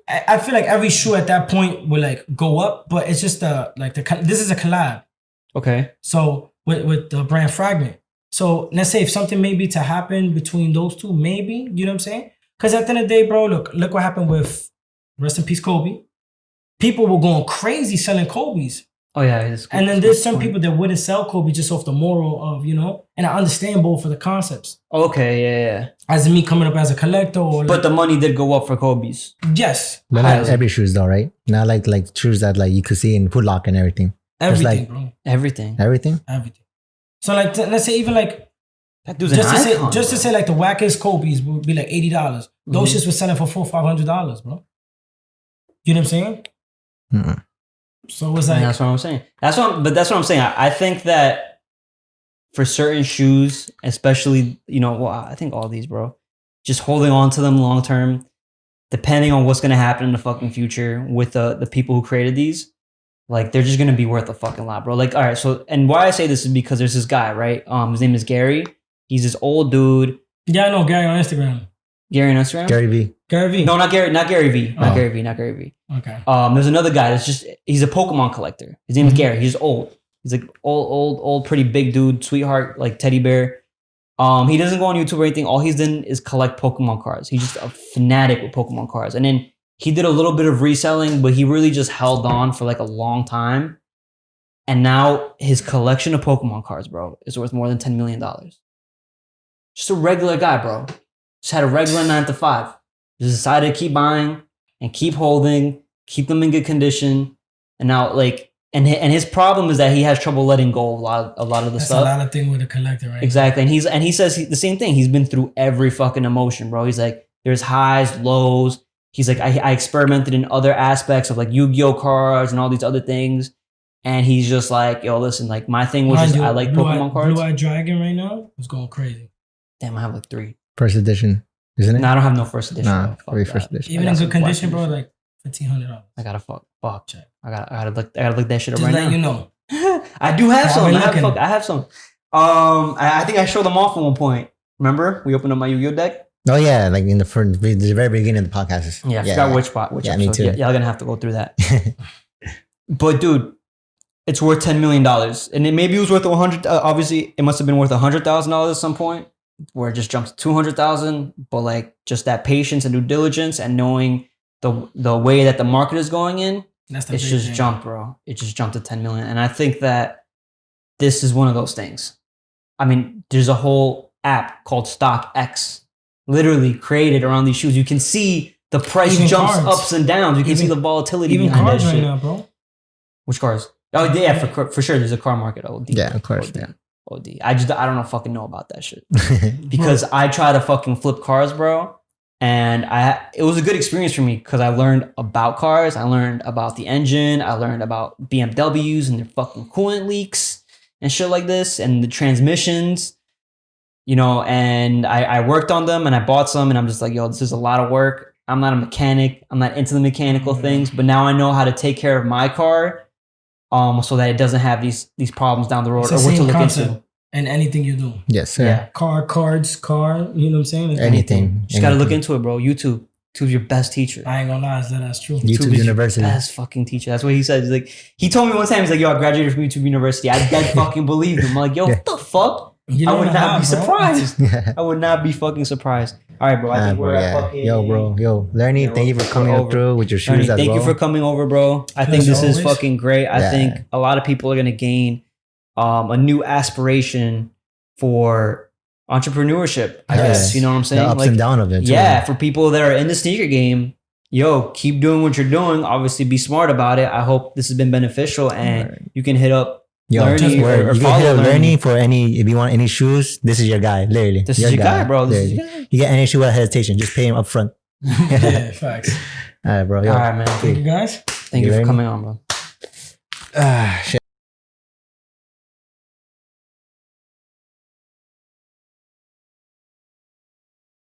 I feel like every shoe at that point would like go up, but it's just this is a collab. Okay. So with the brand Fragment. So let's say if something maybe to happen between those two, maybe, you know what I'm saying? Because at the end of the day, bro, look what happened with rest in peace Kobe. People were going crazy selling Kobe's. Oh yeah, and then there's some people that wouldn't sell Kobe just off the moral of, you know, and I understand both of the concepts. Okay, yeah. As me coming up as a collector, or but the money did go up for Kobe's. Yes, but not every shoes though, right? Not like shoes that like you could see in Foot Locker and everything. Everything, like, bro. Everything. So like, let's say even like that dude's just to say like the wackest Kobe's would be like $80. Those shits were selling for $400-$500, bro. You know what I'm saying? So it's like, and that's what I'm saying. That's what I'm saying. I think that for certain shoes, especially, you know, well, I think all these, bro, just holding on to them long term, depending on what's gonna happen in the fucking future with the people who created these, like they're just gonna be worth a fucking lot, bro. Like, all right, so and why I say this is because there's this guy, right? His name is Gary. He's this old dude. Yeah, I know Gary on Instagram. Gary on Instagram? Gary V. No, not Gary V. Not Gary V. Okay. There's another guy he's a Pokemon collector. His name is Gary. He's old. He's like old, pretty big dude, sweetheart, like teddy bear. He doesn't go on YouTube or anything. All he's done is collect Pokemon cards. He's just a fanatic with Pokemon cards. And then he did a little bit of reselling, but he really just held on for like a long time. And now his collection of Pokemon cards, bro, is worth more than $10 million. Just a regular guy, bro. Just had a regular 9 to 5. Just decided to keep buying and keep holding, keep them in good condition. And now, like, and his problem is that he has trouble letting go of a lot of the stuff. That's a lot of thing with a collector, right? Exactly. And he says the same thing. He's been through every fucking emotion, bro. He's like, there's highs, lows. He's like, I experimented in other aspects of like Yu-Gi-Oh cards and all these other things. And he's just like, yo, listen, like my thing was just, I like Pokemon cards. Blue Eye Dragon right now is going crazy. Damn, I have like 3. First edition, isn't it? No, I don't have no first edition. Nah, first edition. Even in good condition, bro, like $1,500. I gotta fuck check. I gotta look that shit up just right let now. You know. I do have some. I have some. I think I showed them off at one point. Remember, we opened up my Yu-Gi-Oh deck. Oh yeah, like in the very beginning of the podcast. Yeah, I forgot which spot. Which episode. Me too. Yeah, I'm gonna have to go through that. But dude, it's worth $10 million, and maybe it was worth 100. Obviously, it must have been worth $100,000 at some point, where it just jumped to 200,000. But like, just that patience and due diligence, and knowing the way that the market is going in, it's just thing. Jumped, bro. It just jumped to 10 million, and I think that this is one of those things. I mean, there's a whole app called StockX, literally created around these shoes. You can see the price even jumps cards. Ups and downs. You can see the volatility even behind cards that right shit. Now, bro. Which cars? Oh yeah, for sure. There's a car market. OD. Yeah, of course. OD. Yeah. OD. I don't fucking know about that shit because I try to fucking flip cars, bro. And it was a good experience for me because I learned about cars. I learned about the engine. I learned about BMWs and their fucking coolant leaks and shit like this, and the transmissions. You know, and I worked on them and I bought some, and I'm just like, yo, this is a lot of work. I'm not a mechanic. I'm not into the mechanical things, but now I know how to take care of my car, so that it doesn't have these problems down the road, or what to look into. And anything you do. Yes, sir. Yeah. Cards, you know what I'm saying? Anything. You just gotta look into it, bro. YouTube's your best teacher. I ain't gonna lie, that's true. YouTube University. Your best fucking teacher. That's what he said. He's like, he told me one time, he's like, yo, I graduated from YouTube University. I dead fucking believed him. I'm like, yo, what the fuck? I would not be surprised. I would not be fucking surprised. All right, bro. I think we're at fucking... Yo, Lerny, thank you for coming through with your shoes as well. Thank you for coming over, bro. I think this is fucking great. I think a lot of people are going to gain a new aspiration for entrepreneurship, I guess. You know what I'm saying? The ups and downs of it. Yeah, for people that are in the sneaker game, yo, keep doing what you're doing. Obviously, be smart about it. I hope this has been beneficial, and you can hit up Lerny or you can hit up Lerny for if you want any shoes. This is your guy, literally. This is your guy, bro. This is your guy. You get any shoe without hesitation. Just pay him up front. Yeah, facts. All right, bro. All right, man. Thank you, guys. Thank you for coming on, bro. Shit.